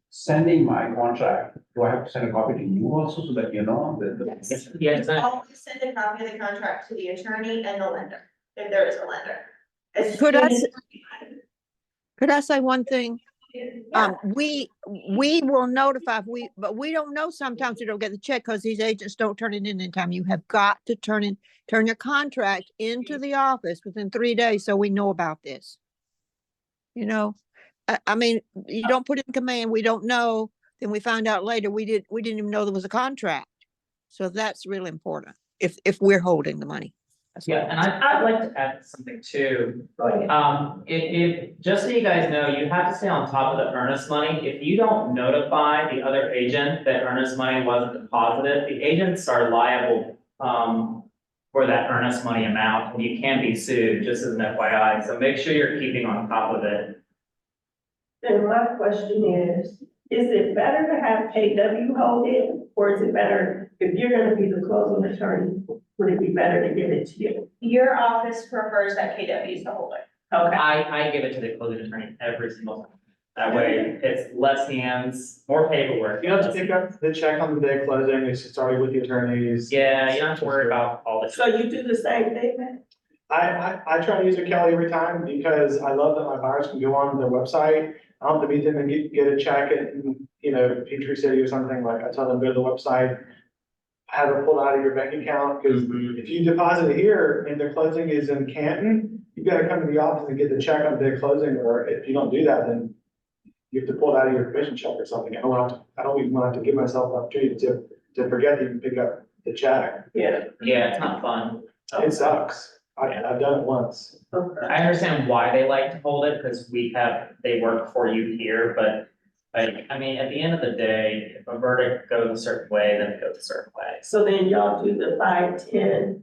sending my contract, do I have to send a copy to you also so that you know that? Yes. yes, Always send a copy of the contract to the attorney and the lender, if there is a lender. As Could soon I as- Could I say one thing? Yeah. We will notify, but we don't know sometimes you don't get the check because these agents don't turn it in time. You have got to turn your contract into the office within 3 days so we know about this. You know, I mean, you don't put in command, we don't know, then we find out later, we didn't even know there was a contract. So that's really important if we're holding the money. That's yeah, what- and I'd like to add something too. Just so you guys know, you have to stay on top of the earnest money. If you don't notify the other agent that earnest money wasn't deposited, the agents are liable, for that earnest money amount, and you can be sued, just as an FYI, so make sure you're keeping on top of it. And my question is it better to have KW hold it, or is it better, if you're gonna be the closing attorney, would it be better to give it to you? Your office prefers that KW is the holder. Okay. I give it to the closing attorney every single time. That way, it's less hands, more paperwork. You don't have to pick up the check on the day of closing, it's just already with the attorneys. Yeah, you don't have to worry about all this. So you do the same thing then? I try to use a Kelly every time because I love that my buyers can go on their website. I don't have to meet them and get a check in, Peachtree City or something, like I tell them, go to the website. Have it pulled out of your bank account, because if you deposit it here and the closing is in Canton, you gotta come to the office and get the check on the day of closing, or if you don't do that, then you have to pull it out of your commission check or something. I don't even want to give myself the opportunity to forget to even pick up the check. Yeah. Yeah, it's not fun. It sucks. I've done it once. Okay. I understand why they like to hold it, because they work for you here, but like, I mean, at the end of the day, if a verdict goes a certain way, then it goes a certain way. So then y'all do the 5-10.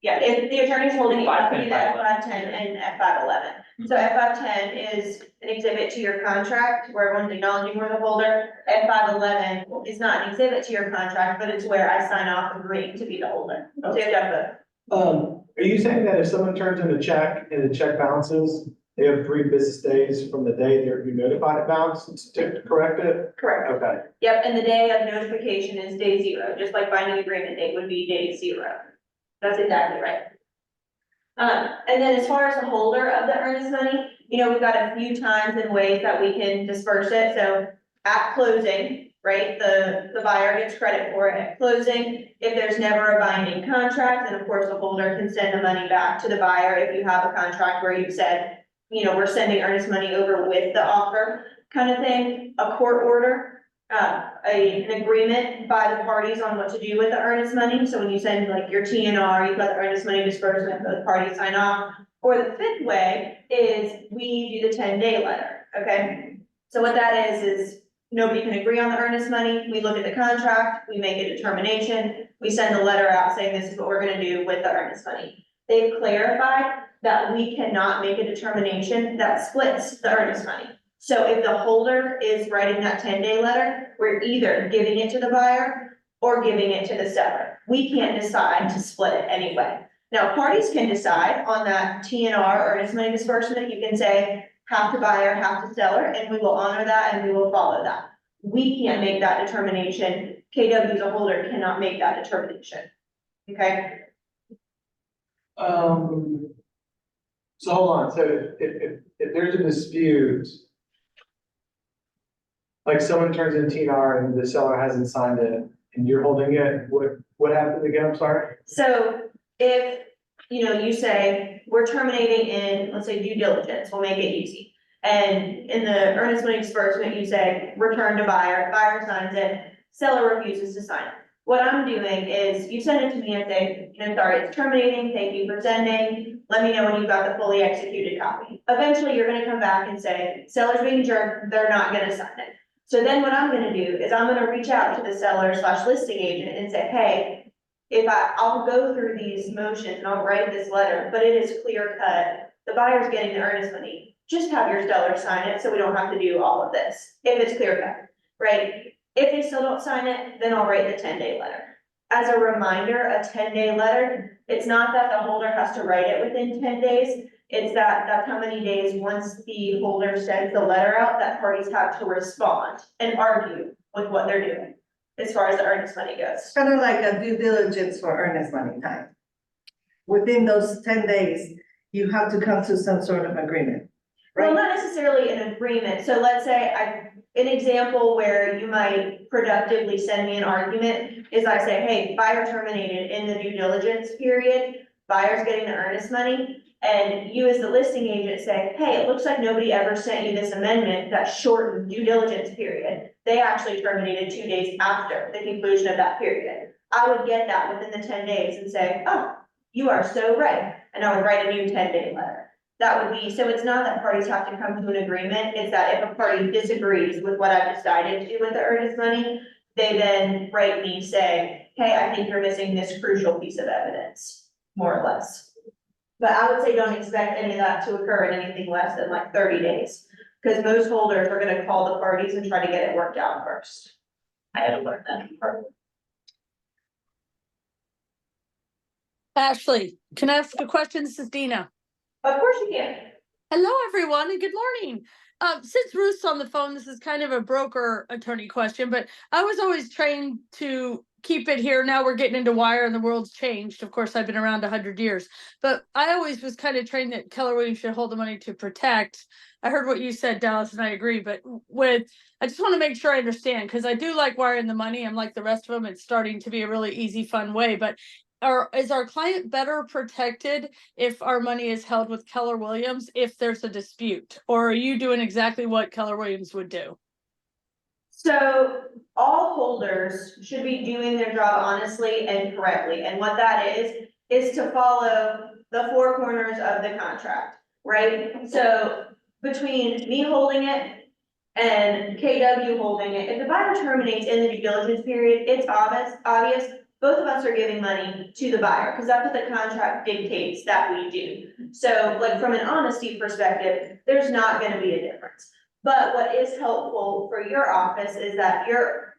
Yeah, if the attorney's holding it, you have to do the 510, F510 and F511. So F510 is an exhibit to your contract where everyone's acknowledging we're the holder. F511 is not an exhibit to your contract, but it's where I sign off agreeing to be the holder. So you have to have both. Are you saying that if someone turns in a check and the check bounces, they have 3 business days from the day you're notified it bounced to correct it? Correct. Okay. Yep, and the day of notification is day 0, just like binding agreement date would be day 0. That's exactly right. And then as far as the holder of the earnest money, we've got a few times and ways that we can disperse it. So at closing, right, the buyer gets credit for it at closing. If there's never a binding contract, then of course the holder can send the money back to the buyer if you have a contract where you've said, we're sending earnest money over with the offer kind of thing, a court order. An agreement by the parties on what to do with the earnest money. So when you send like your TNR, you've got the earnest money disbursement, both parties sign off. Or the 5th way is we do the 10-day letter, okay? So what that is nobody can agree on the earnest money. We look at the contract, we make a determination, we send a letter out saying this is what we're gonna do with the earnest money. They've clarified that we cannot make a determination that splits the earnest money. So if the holder is writing that 10-day letter, we're either giving it to the buyer or giving it to the seller. We can't decide to split it anyway. Now, parties can decide on that TNR earnest money disbursement. You can say half to buyer, half to seller, and we will honor that and we will follow that. We can't make that determination. KW as a holder cannot make that determination. Okay? So hold on, so if there's a dispute, like someone turns in TNR and the seller hasn't signed it and you're holding it, what happens again? I'm sorry? So if, you say, we're terminating in, let's say, due diligence, we'll make it easy. And in the earnest money disbursement, you say, return to buyer, buyer signs it, seller refuses to sign it. What I'm doing is, you send it to me and say, sorry, it's terminating, thank you for sending, let me know when you've got the fully executed copy. Eventually, you're gonna come back and say, seller's being jerked, they're not gonna sign it. So then what I'm gonna do is I'm gonna reach out to the seller / listing agent and say, hey, I'll go through these motions and I'll write this letter, but it is clear cut, the buyer's getting the earnest money. Just have your seller sign it so we don't have to do all of this, if it's clear cut, right? If they still don't sign it, then I'll write the 10-day letter. As a reminder, a 10-day letter, it's not that the holder has to write it within 10 days. It's that's how many days once the holder sends the letter out, that parties have to respond and argue with what they're doing as far as the earnest money goes. Kind of like a due diligence for earnest money time. Within those 10 days, you have to come to some sort of agreement, Well, right? not necessarily an agreement. So let's say an example where you might productively send me an argument is I say, hey, buyer terminated in the due diligence period, buyer's getting the earnest money. And you as the listing agent say, hey, it looks like nobody ever sent you this amendment that shortened due diligence period. They actually terminated 2 days after the conclusion of that period. I would get that within the 10 days and say, oh, you are so right. And I would write a new 10-day letter. That would be, so it's not that parties have to come to an agreement, it's that if a party disagrees with what I've decided to do with the earnest money, they then write me saying, hey, I think you're missing this crucial piece of evidence. more or less. But I would say don't expect any of that to occur in anything less than like 30 days. Because most holders are gonna call the parties and try to get it worked out first. I had to learn that part. Ashley, can I ask a question? This is Dina. Of course you can. Hello, everyone, and good morning. Since Ruth's on the phone, this is kind of a broker attorney question, but I was always trained to keep it here. Now we're getting into wire and the world's changed. Of course, I've been around 100 years, but I always was kind of trained that Keller Williams should hold the money to protect. I heard what you said, Dallas, and I agree, but I just want to make sure I understand, because I do like wiring the money. I'm like the rest of them. It's starting to be a really easy, fun way, but is our client better protected if our money is held with Keller Williams if there's a dispute? Or are you doing exactly what Keller Williams would do? So all holders should be doing their job honestly and correctly. And what that is to follow the four corners of the contract, right? So between me holding it and KW holding it, if the buyer terminates in the due diligence period, it's obvious, both of us are giving money to the buyer, because that's what the contract dictates that we do. So like from an honesty perspective, there's not gonna be a difference. But what is helpful for your office is that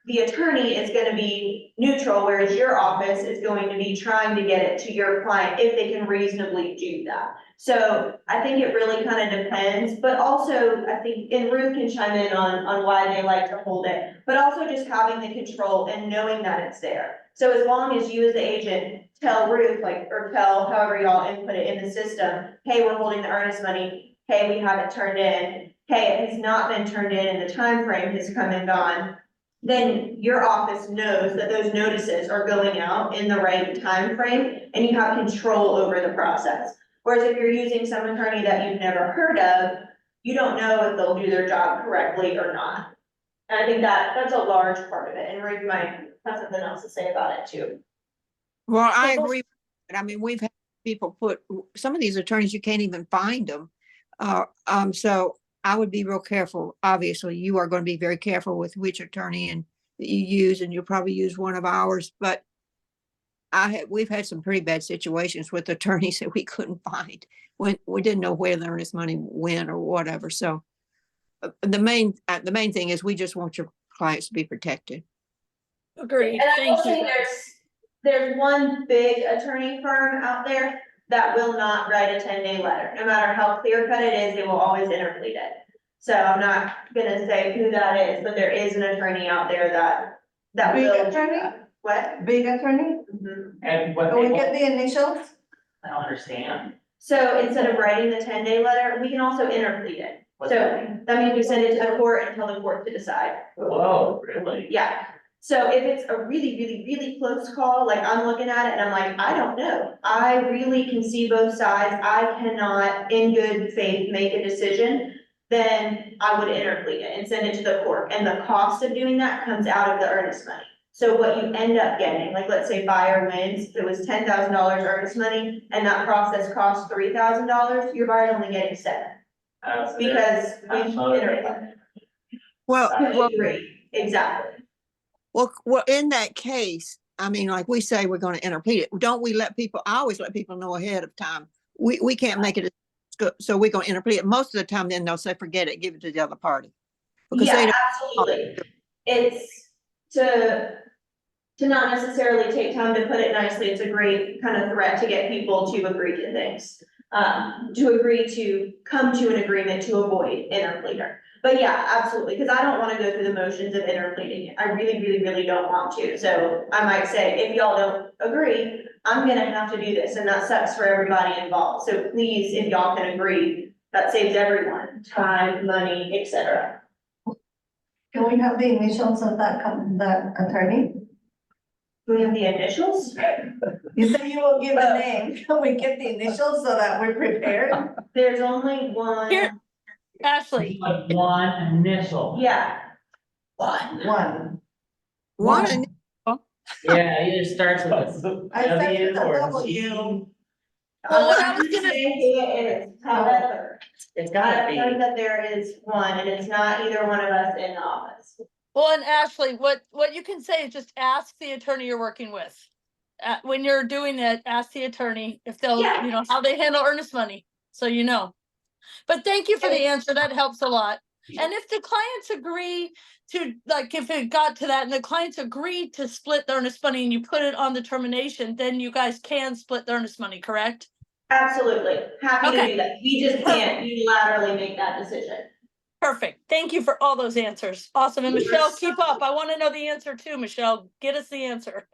the attorney is gonna be neutral, whereas your office is going to be trying to get it to your client if they can reasonably do that. So I think it really kind of depends, but also I think, and Ruth can chime in on why they like to hold it, but also just having the control and knowing that it's there. So as long as you as the agent tell Ruth, or tell however y'all input it in the system, hey, we're holding the earnest money, hey, we have it turned in, hey, it has not been turned in and the time frame has come and gone, then your office knows that those notices are going out in the right time frame and you have control over the process. Whereas if you're using some attorney that you've never heard of, you don't know if they'll do their job correctly or not. And I think that's a large part of it, and Ruth might have something else to say about it too. Well, I agree. But I mean, we've had people some of these attorneys, you can't even find them. So I would be real careful. Obviously, you are going to be very careful with which attorney that you use, and you'll probably use one of ours. But we've had some pretty bad situations with attorneys that we couldn't find when we didn't know where the earnest money went or whatever. So the main thing is we just want your clients to be protected. Agreed. And I will Thank you. say there's one big attorney firm out there that will not write a 10-day letter. No matter how clear cut it is, they will always interpolate it. So I'm not gonna say who that is, but there is an attorney out there that Big will. attorney? What? Big attorney? Mhm. And what Can we they, get the initials? I don't understand. So instead of writing the 10-day letter, we can also interpolate it. What's that So mean? that means we send it to the court and tell the court to decide. Whoa, really? Yeah, so if it's a really, really, really close call, like I'm looking at it and I'm like, I don't know. I really can see both sides. I cannot in good faith make a decision. Then I would interpolate it and send it to the court. And the cost of doing that comes out of the earnest money. So what you end up getting, like let's say buyer wins, if it was $10,000 earnest money and that process costs $3,000, your buyer's only getting $7,000. So Because they're we've not interpolated. motivated. Well, Exactly. Well, in that case, I mean, like we say, we're going to interpret it. Don't we I always let people know ahead of time. We can't make it, so we're going to interpret it. Most of the time, then they'll say, forget it, give it to the other party. Because they Yeah, don't. absolutely. It's to not necessarily take time to put it nicely. It's a great kind of threat to get people to agree to things. To agree to come to an agreement to avoid interpleader. But yeah, absolutely, because I don't want to go through the motions of interpleading. I really, really, really don't want to. So I might say, if y'all don't agree, I'm gonna have to do this, and that sucks for everybody involved. So please, if y'all can agree, that saves everyone time, money, etc. Can we have the initials of that attorney? Do we have the initials? You said you will give a name. Can we get the initials so that we're prepared? There's only one. Here, Ashley. Like one initial. Yeah. One. One. Yeah, either starts with a I said W with a or a W. G. Well, what I was gonna gonna- say it is, however, It's gotta I've heard be. that there is one, and it's not either one of us in the office. Well, and Ashley, what you can say is just ask the attorney you're working with. when you're doing it, ask the attorney if they'll, Yeah. you know, how they handle earnest money, so you know. But thank you for the answer, that helps a lot. And if the clients agree to, like, if it got to that and the clients agree to split the earnest money and you put it on the termination, then you guys can split the earnest money, correct? Absolutely, happy to Okay. do that. We just can't unilaterally make that decision. Perfect. Thank you for all those answers. Awesome. And Michelle, keep up. I want to know the answer too, Michelle. Get us the answer.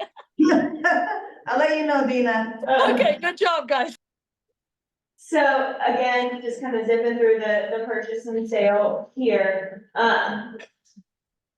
I'll let you know, Dina. Okay, good job, guys. So again, just kind of zipping through the purchase and sale here.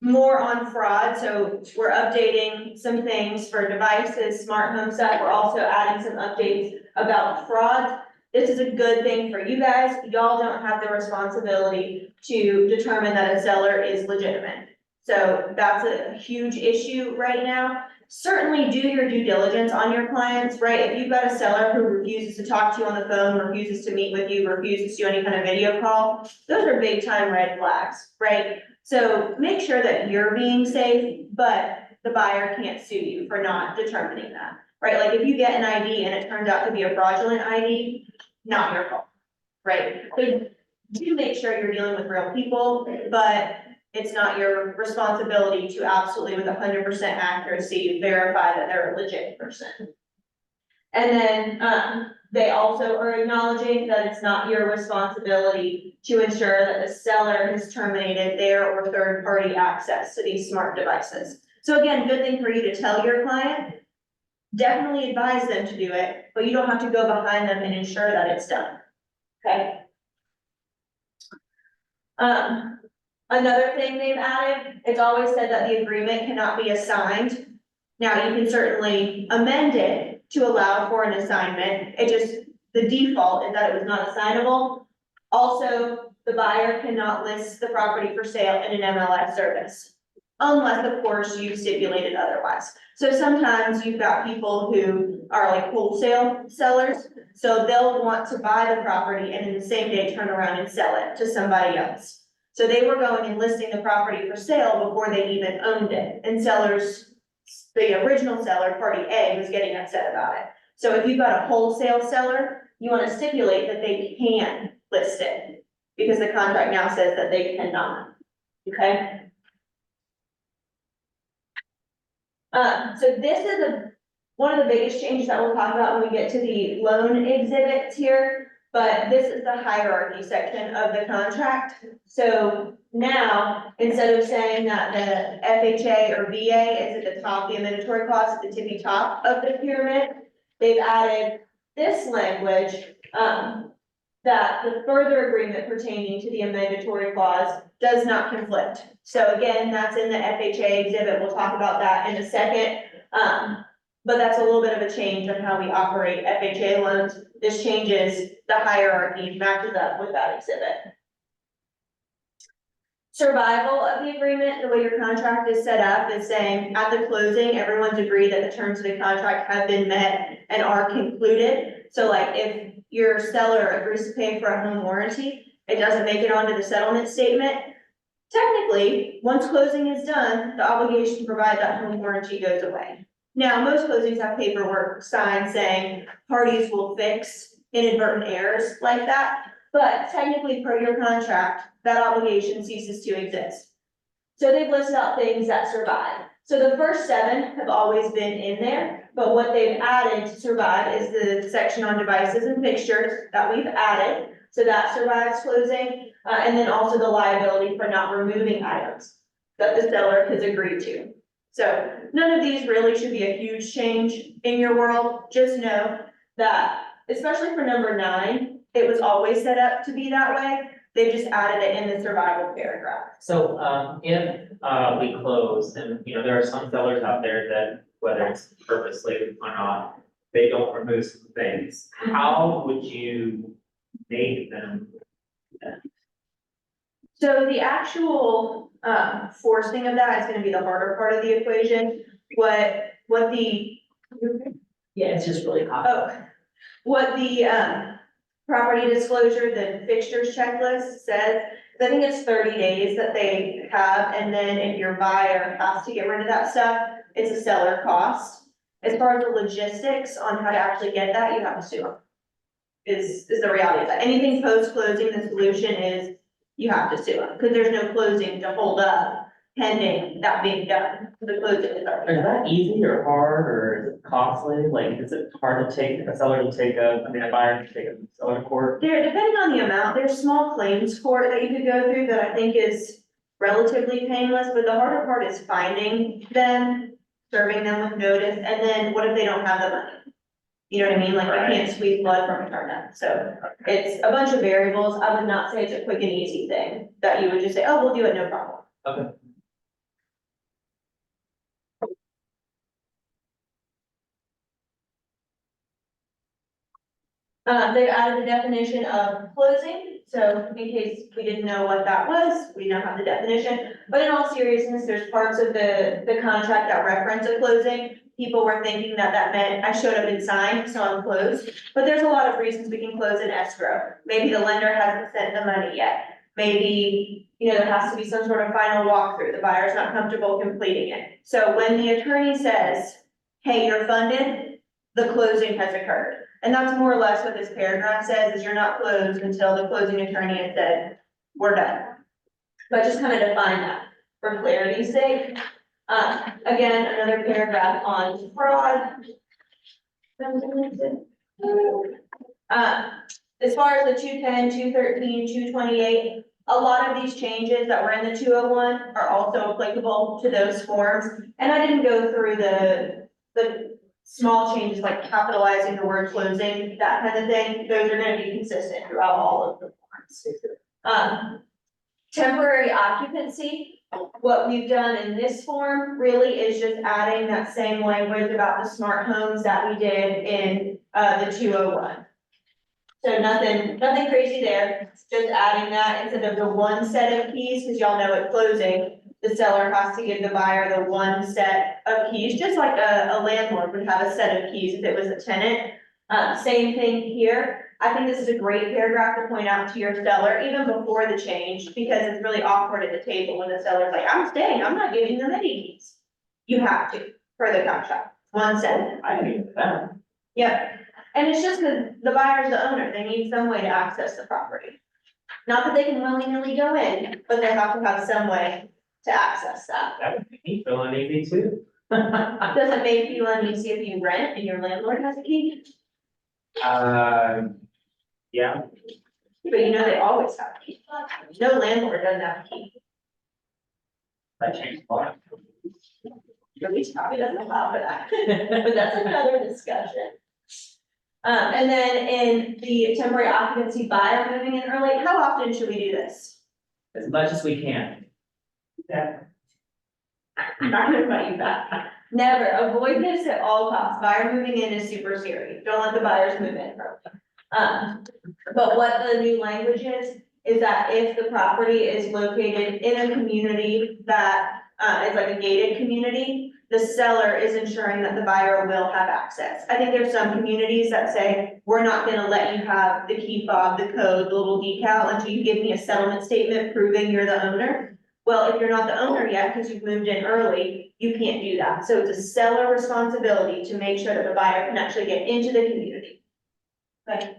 More on fraud, so we're updating some things for devices, smart home stuff. We're also adding some updates about fraud. This is a good thing for you guys. Y'all don't have the responsibility to determine that a seller is legitimate. So that's a huge issue right now. Certainly do your due diligence on your clients, right? If you've got a seller who refuses to talk to you on the phone, refuses to meet with you, refuses to do any kind of video call, those are big time red flags, right? So make sure that you're being safe, but the buyer can't sue you for not determining that, right? Like if you get an ID and it turns out to be a fraudulent ID, not your fault, right? So do make sure you're dealing with real people, but it's not your responsibility to absolutely with 100% accuracy verify that they're a legit person. And then, they also are acknowledging that it's not your responsibility to ensure that the seller has terminated their or third-party access to these smart devices. So again, good thing for you to tell your client, definitely advise them to do it, but you don't have to go behind them and ensure that it's done, okay? Another thing they've added, it's always said that the agreement cannot be assigned. Now, you can certainly amend it to allow for an assignment. It just, the default is that it was not assignable. Also, the buyer cannot list the property for sale in an MLS service, unless of course you stipulated otherwise. So sometimes you've got people who are like wholesale sellers, so they'll want to buy the property and in the same day turn around and sell it to somebody else. So they were going and listing the property for sale before they even owned it, and sellers, the original seller, party A, was getting upset about it. So if you've got a wholesale seller, you want to stipulate that they can list it, because the contract now says that they cannot, okay? So this is one of the biggest changes that we'll talk about when we get to the loan exhibits here, but this is the hierarchy section of the contract. So now, instead of saying that the FHA or VA is at the top, the amendatory clause at the tippy top of the pyramid, they've added this language, that the further agreement pertaining to the amendatory clause does not conflict. So again, that's in the FHA exhibit. We'll talk about that in a second. But that's a little bit of a change on how we operate FHA loans. This changes the hierarchy, matches up with that exhibit. Survival of the agreement, the way your contract is set up is saying at the closing, everyone's agreed that the terms of the contract have been met and are concluded. So like if your seller agrees to pay for a home warranty, it doesn't make it onto the settlement statement. Technically, once closing is done, the obligation to provide that home warranty goes away. Now, most closings have paperwork signed saying parties will fix inadvertent errors like that, but technically per your contract, that obligation ceases to exist. So they've listed out things that survive. So the first 7 have always been in there, but what they've added to survive is the section on devices and fixtures that we've added. So that survives closing, and then also the liability for not removing items that the seller has agreed to. So none of these really should be a huge change in your world. Just know that, especially for number 9, it was always set up to be that way. They just added it in the survival paragraph. So, if, we close, and, you know, there are some sellers out there that, whether it's purposely or not, they don't remove some things. How would you make them? So the actual, forcing of that is gonna be the harder part of the equation. What the, Yeah, it's just really hot. what the, property disclosure, the fixtures checklist says, I think it's 30 days that they have, and then if your buyer has to get rid of that stuff, it's a seller cost. As far as the logistics on how to actually get that, you have to sue them. Is the reality of that. Anything post-closing, the solution is you have to sue them, because there's no closing to hold up pending that being done. The closing is already Is done. that easy or hard, or is it costly? Like, is it hard to take a seller to take a, I mean, a buyer to take a seller to court? There, depending on the amount, there's small claims court that you could go through that I think is relatively painless, but the harder part is finding them, serving them with notice, and then what if they don't have the money? You know what I mean? Like, Right. you can't squeeze blood from a turnip, so it's a bunch of variables. I would not say it's a quick and easy thing that you would just say, oh, we'll do it, no problem. Okay. They've added the definition of closing, so in case we didn't know what that was, we now have the definition. But in all seriousness, there's parts of the contract that reference a closing. People were thinking that that meant I showed up and signed, so I'm closed. But there's a lot of reasons we can close in escrow. Maybe the lender hasn't sent the money yet. Maybe, there has to be some sort of final walkthrough. The buyer's not comfortable completing it. So when the attorney says, hey, you're funded, the closing has occurred. And that's more or less what this paragraph says, is you're not closed until the closing attorney has said, we're done. But just kind of define that for clarity's sake. Again, another paragraph on fraud. As far as the 210, 213, 228, a lot of these changes that were in the 201 are also applicable to those forms. And I didn't go through the small changes like capitalizing the word closing, that kind of thing. Those are gonna be consistent throughout all of the forms. Temporary occupancy, what we've done in this form really is just adding that same language about the smart homes that we did in, the 201. So nothing crazy there, just adding that instead of the one set of keys, because y'all know at closing, the seller has to give the buyer the one set of keys, just like a landlord would have a set of keys if it was a tenant. Same thing here. I think this is a great paragraph to point out to your seller, even before the change, because it's really awkward at the table when the seller's like, I'm staying, I'm not giving them any keys. You have to, for the contract, one set. I agree with that. Yep, and it's just because the buyer's the owner, they need some way to access the property. Not that they can willy-nilly go in, but they have to have some way to access that. That would make me feel uneasy too. Does it make you uneasy if you rent and your landlord has a key? Yeah, But they always have a key. No landlord doesn't have a key. that changed a lot. At least probably doesn't allow for that, but that's another discussion. And then in the temporary occupancy buyer moving in early, how often should we do this? As much as we can. Yeah. I'm not gonna fight you back. Never, avoid this at all costs. Buyer moving in is super scary. Don't let the buyers move in early. But what the new language is that if the property is located in a community that is like a gated community, the seller is ensuring that the buyer will have access. I think there's some communities that say, we're not gonna let you have the key fob, the code, the little decal until you give me a settlement statement proving you're the owner. Well, if you're not the owner yet, because you've moved in early, you can't do that. So it's a seller responsibility to make sure that the buyer can actually get into the community. Okay.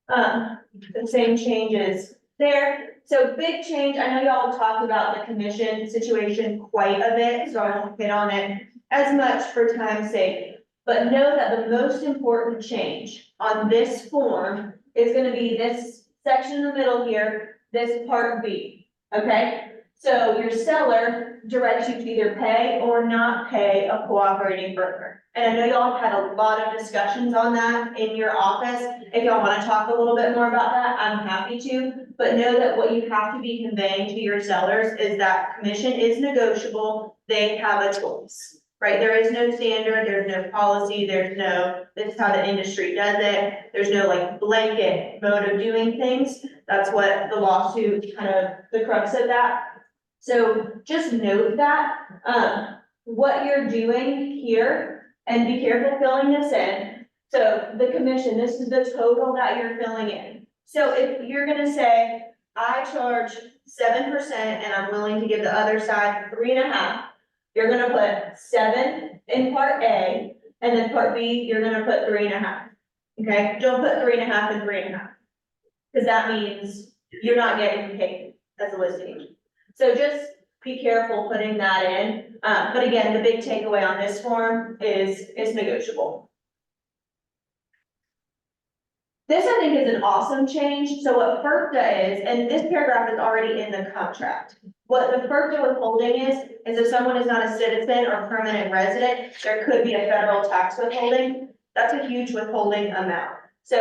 The same changes there. So big change, I know y'all talked about the commission situation quite a bit, so I won't hit on it as much for time's sake. But know that the most important change on this form is gonna be this section in the middle here, this part B, okay? So your seller directs you to either pay or not pay a cooperating broker. And I know y'all have had a lot of discussions on that in your office. If y'all wanna talk a little bit more about that, I'm happy to. But know that what you have to be conveying to your sellers is that commission is negotiable, they have a choice, right? There is no standard, there's no policy, there's no, this is how the industry does it. There's no like blanket mode of doing things. That's what the lawsuit, kind of the crux of that. So just note that, what you're doing here, and be careful filling this in. So the commission, this is the total that you're filling in. So if you're gonna say, I charge 7% and I'm willing to give the other side 3.5, you're gonna put 7 in part A, and then part B, you're gonna put 3.5. Okay, don't put 3.5 and 3.5. Cause that means you're not getting paid as a listing agent. So just be careful putting that in. But again, the big takeaway on this form is negotiable. This I think is an awesome change. So what FERPTA is, and this paragraph is already in the contract. What the FERPTA withholding is if someone is not a citizen or permanent resident, there could be a federal tax withholding. That's a huge withholding amount. So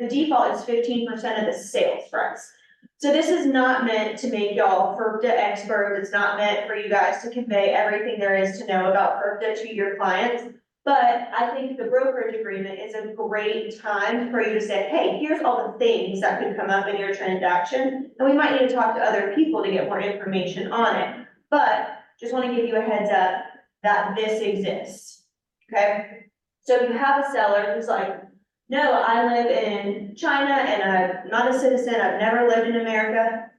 the default is 15% of the sales price. So this is not meant to make y'all FERPTA experts. It's not meant for you guys to convey everything there is to know about FERPTA to your clients. But I think the brokerage agreement is a great time for you to say, hey, here's all the things that could come up in your transaction. And we might need to talk to other people to get more information on it. But just want to give you a heads up that this exists, okay? So if you have a seller who's like, no, I live in China and I'm not a citizen, I've never lived in America.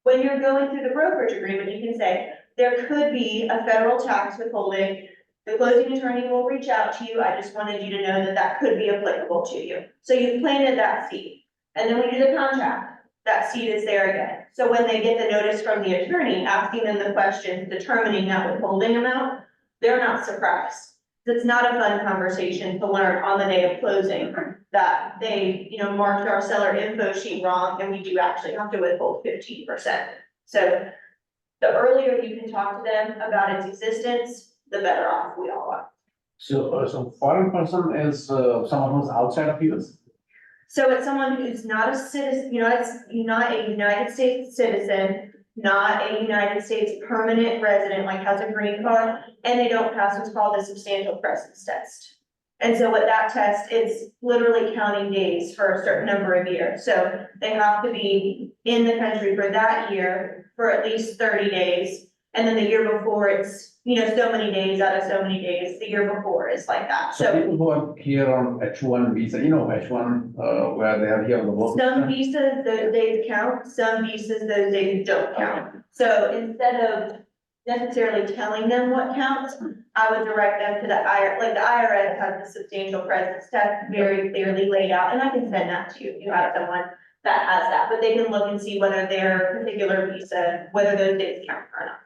When you're going through the brokerage agreement, you can say, there could be a federal tax withholding. The closing attorney will reach out to you. I just wanted you to know that that could be applicable to you. So you've planted that seed. And then when you do the contract, that seed is there again. So when they get the notice from the attorney asking them the questions, determining that withholding amount, they're not surprised. It's not a fun conversation to learn on the day of closing that they, marked our seller info sheet wrong and we do actually have to withhold 15%. So the earlier you can talk to them about its existence, the better off we all are. So foreign person is someone who's outside of US? So it's someone who's not a citizen, not a United States citizen, not a United States permanent resident, like has a green card, and they don't pass what's called a substantial presence test. And so what that test is literally counting days for a certain number of years. So they have to be in the country for that year for at least 30 days. And then the year before it's, so many days out of so many days, the year before is like that. So people who are here on H1 visa, H1, where they are here on the work. Some visas, those days count, some visas, those days don't count. So instead of necessarily telling them what counts, I would direct them to the IRS, like the IRS has the substantial presence test very clearly laid out, and I can send that to you if you have someone that has that, but they can look and see whether their particular visa, whether those days count or not.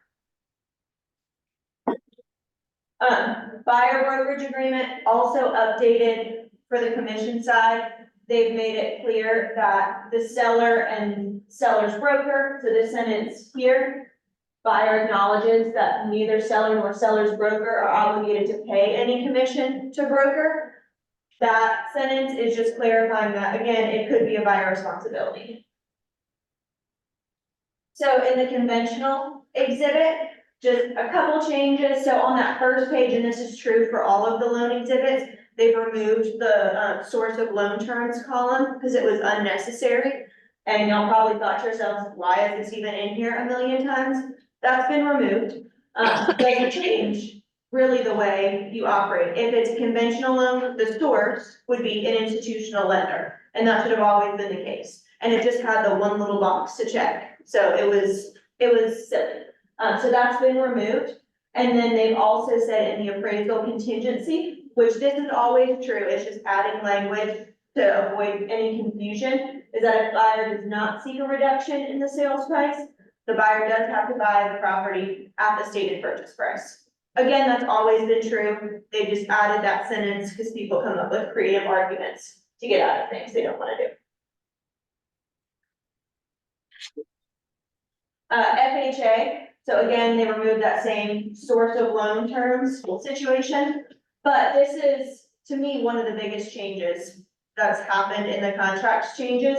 Buyer brokerage agreement also updated for the commission side. They've made it clear that the seller and seller's broker, so this sentence here, buyer acknowledges that neither seller nor seller's broker are obligated to pay any commission to broker. That sentence is just clarifying that, again, it could be a buyer responsibility. So in the conventional exhibit, just a couple changes. So on that first page, and this is true for all of the loan exhibits, they've removed the source of loan terms column because it was unnecessary. And y'all probably thought to yourselves, why is this even in here a million times? That's been removed. Doesn't change really the way you operate. If it's a conventional loan, the source would be an institutional lender. And that should have always been the case. And it just had the one little box to check. So it was silly. So that's been removed. And then they've also said in the appraisal contingency, which this is always true, it's just adding language to avoid any confusion, is that if buyer does not seek a reduction in the sales price, the buyer does have to buy the property at the stated purchase price. Again, that's always been true. They just added that sentence because people come up with creative arguments to get out of things they don't want to do. FHA, so again, they removed that same source of loan terms situation, but this is, to me, one of the biggest changes that's happened in the contracts changes.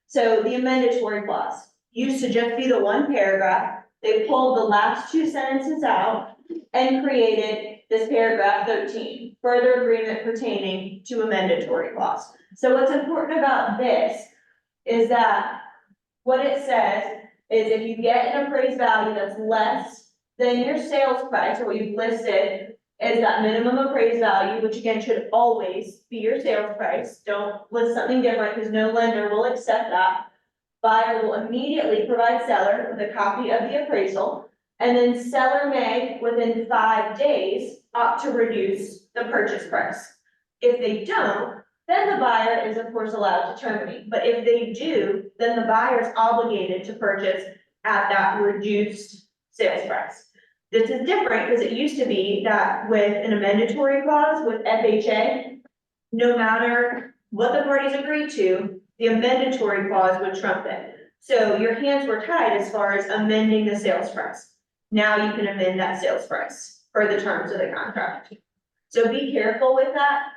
So the amendatory clause used to just be the one paragraph. They pulled the last two sentences out and created this paragraph 13, further agreement pertaining to a mandatory clause. So what's important about this is that what it says is if you get an appraised value that's less than your sales price, or what you've listed is that minimum appraised value, which again should always be your sales price. Don't list something different because no lender will accept that. Buyer will immediately provide seller with a copy of the appraisal, and then seller may, within 5 days, opt to reduce the purchase price. If they don't, then the buyer is of course allowed to terminate, but if they do, then the buyer is obligated to purchase at that reduced sales price. This is different because it used to be that with an amendatory clause with FHA, no matter what the parties agreed to, the amendatory clause would trump it. So your hands were tied as far as amending the sales price. Now you can amend that sales price for the terms of the contract. So be careful with that.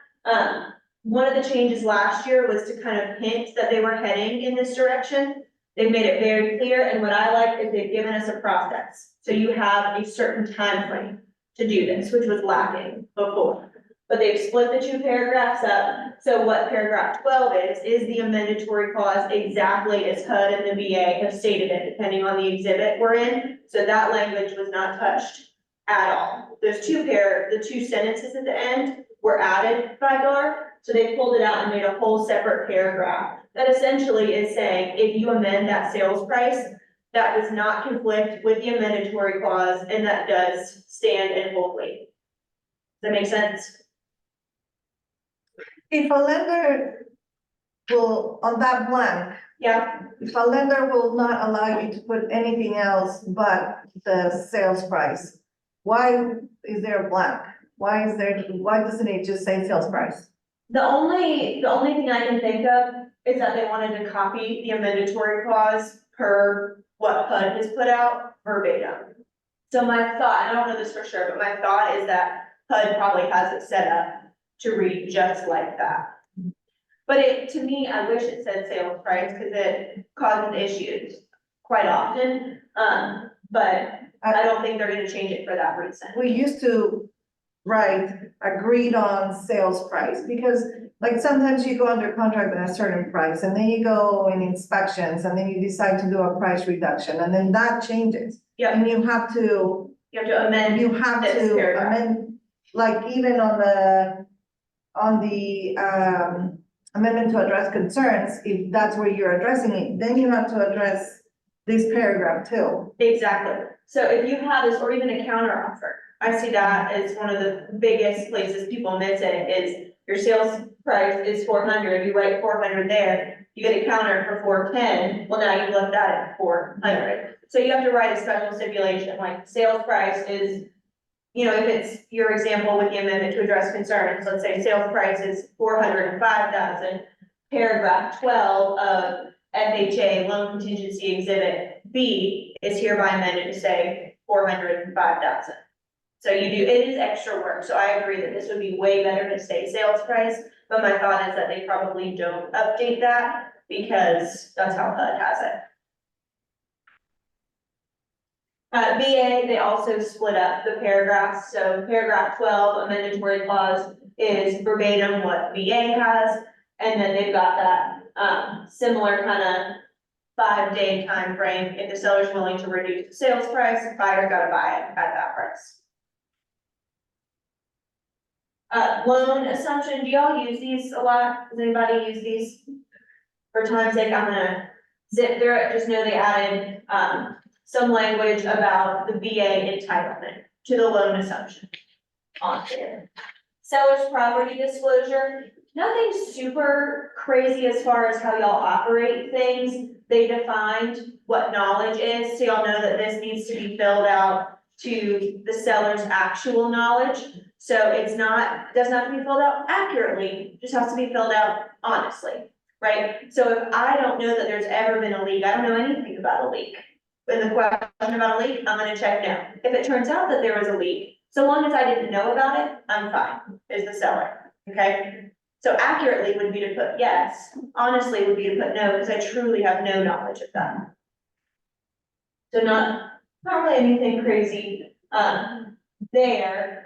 One of the changes last year was to kind of hint that they were heading in this direction. They've made it very clear, and what I like is they've given us a process. So you have a certain time frame to do this, which was lacking before. But they've split the two paragraphs up, so what paragraph 12 is the amendatory clause exactly as HUD and the VA have stated it, depending on the exhibit we're in. So that language was not touched at all. Those the two sentences at the end were added by GAR, so they pulled it out and made a whole separate paragraph that essentially is saying, if you amend that sales price, that does not conflict with the amendatory clause, and that does stand and hold weight. Does that make sense? If a lender will, on that blank, Yeah, if a lender will not allow you to put anything else but the sales price, why is there a blank? Why doesn't it just say sales price? the only thing I can think of is that they wanted to copy the amendatory clause per what HUD has put out verbatim. So my thought, I don't know this for sure, but my thought is that HUD probably has it set up to read just like that. But to me, I wish it said sales price because it causes issues quite often. But I don't think they're gonna change it for that reason. We used to write agreed on sales price, because like sometimes you go under contract at a certain price, and then you go in inspections, and then you decide to do a price reduction, and then that changes. Yeah. And you have to amend this paragraph. amend, like even on the amendment to address concerns, if that's where you're addressing it, then you have to address this paragraph too. Exactly. So if you have this, or even a counter offer, I see that as one of the biggest places people miss it, is your sales price is 400, you write 400 there, you get a counter for 410, well, now you've left that at 400. So you have to write a special stipulation, like sales price is, you know, if it's your example with the amendment to address concerns, let's say sales price is 405,000, paragraph 12 of FHA loan contingency exhibit B is hereby amended to say 405,000. So it is extra work, so I agree that this would be way better to say sales price, but my thought is that they probably don't update that because that's how HUD has it. VA, they also split up the paragraphs, so paragraph 12, amendatory clause is verbatim what VA has, and then they've got that similar kind of 5-day time frame. If the seller's willing to reduce the sales price, the buyer's gotta buy it at that price. Loan assumption, do y'all use these a lot? Does anybody use these? For time's sake, I'm gonna zip through it, just know they added, some language about the VA entitlement to the loan assumption on there. Seller's property disclosure, nothing super crazy as far as how y'all operate things. They defined what knowledge is, so y'all know that this needs to be filled out to the seller's actual knowledge. So doesn't have to be filled out accurately, just has to be filled out honestly, right? So if I don't know that there's ever been a leak, I don't know anything about a leak. In the question about a leak, I'm gonna check no. If it turns out that there was a leak, so long as I didn't know about it, I'm fine, is the seller, okay? So accurately would be to put yes, honestly would be to put no, because I truly have no knowledge of that. So not really anything crazy, there.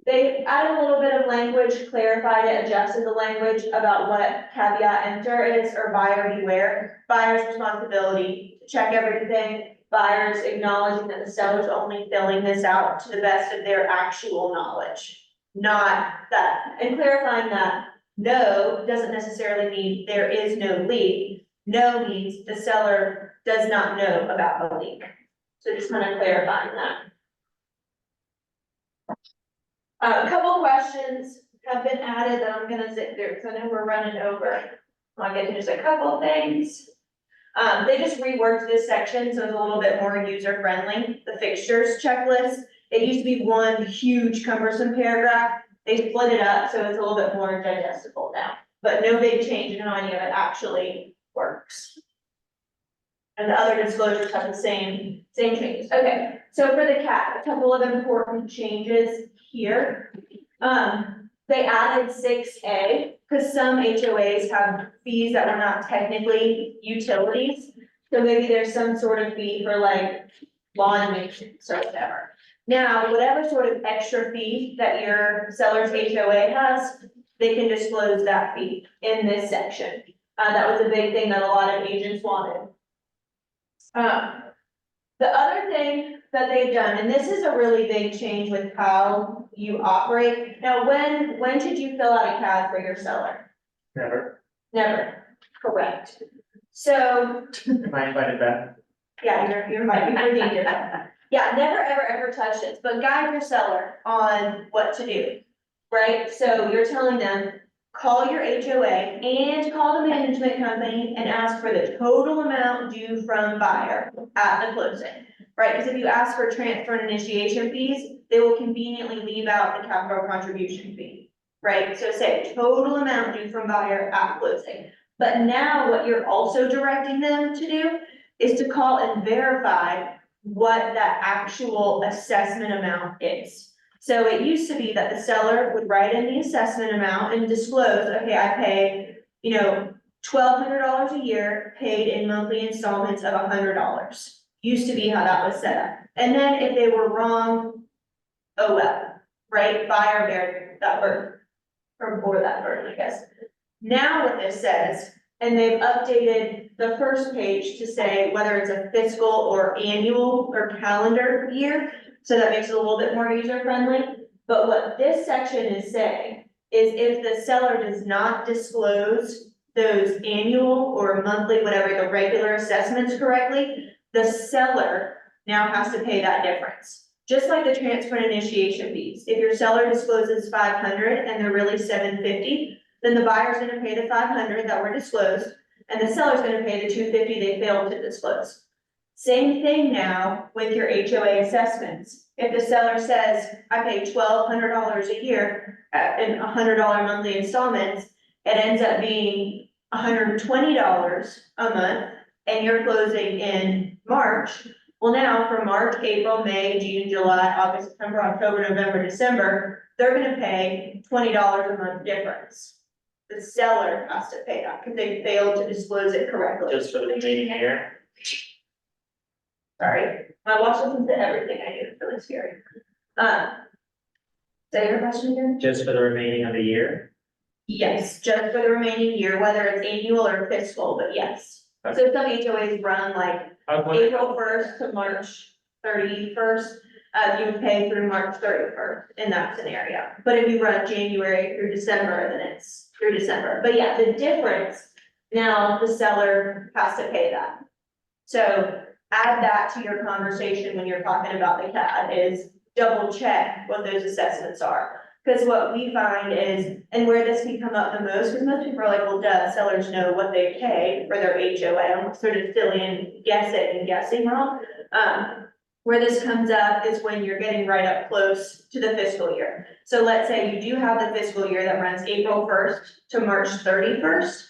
They added a little bit of language, clarified it, adjusted the language about what caveat emptor is, or buyer beware. Buyer's responsibility to check everything, buyers acknowledging that the seller's only filling this out to the best of their actual knowledge. Not that, and clarifying that no doesn't necessarily mean there is no leak. No means the seller does not know about the leak. So just kind of clarifying that. A couple questions have been added that I'm gonna zip through, because I know we're running over. I'll get to just a couple things. They just reworked this section, so it's a little bit more user friendly, the fixtures checklist. It used to be one huge cumbersome paragraph, they split it up, so it's a little bit more digestible now. But no big change in how any of it actually works. And the other disclosures have the same changes. Okay, so for the CAT, a couple of important changes here. They added 6A, because some HOAs have fees that were not technically utilities. So maybe there's some sort of fee for like lawn maintenance or whatever. Now, whatever sort of extra fee that your seller's HOA has, they can disclose that fee in this section. That was a big thing that a lot of agents wanted. The other thing that they've done, and this is a really big change with how you operate. Now, when should you fill out a CAD for your seller? Never. Never, correct. So, Am I invited back? yeah, you're right, you're dangerous. Yeah, never, ever touch this, but guide your seller on what to do, right? So you're telling them, call your HOA and call the management company and ask for the total amount due from buyer at the closing, right? Because if you ask for transfer and initiation fees, they will conveniently leave out the capital contribution fee, right? So say total amount due from buyer at closing. But now what you're also directing them to do is to call and verify what that actual assessment amount is. So it used to be that the seller would write in the assessment amount and disclose, okay, I pay, $1,200 a year paid in monthly installments of $100. Used to be how that was set up. And then if they were wrong, oh well, right? Buyer bear that burden, or bore that burden, I guess. Now what this says, and they've updated the first page to say whether it's a fiscal or annual or calendar year. So that makes it a little bit more user friendly. But what this section is saying is if the seller does not disclose those annual or monthly, whatever, the regular assessments correctly, the seller now has to pay that difference. Just like the transfer and initiation fees. If your seller discloses 500 and they're really 750, then the buyer's gonna pay the 500 that were disclosed, and the seller's gonna pay the 250 they failed to disclose. Same thing now with your HOA assessments. If the seller says, I pay $1,200 a year in $100 monthly installments, it ends up being $120 a month, and you're closing in March. Well, now for March, April, May, June, July, August, September, October, November, December, they're gonna pay $20 a month difference. The seller has to pay that because they failed to disclose it correctly. Just for the remaining year? Sorry, my watch listens to everything I do, it's really scary. Say your question again? Just for the remaining of the year? Yes, just for the remaining year, whether it's annual or fiscal, but yes. So some HOAs run like April 1st to March 31st. You would pay through March 31st in that scenario. But if you run January through December, then it's through December. But yeah, the difference, now the seller has to pay that. So add that to your conversation when you're talking about the CAD is double check what those assessments are. Because what we find is, and where this can come up the most, because most people are like, well, duh, sellers know what they pay for their HOA. I'm sort of silly and guessing wrong. Where this comes up is when you're getting right up close to the fiscal year. So let's say you do have the fiscal year that runs April 1st to March 31st,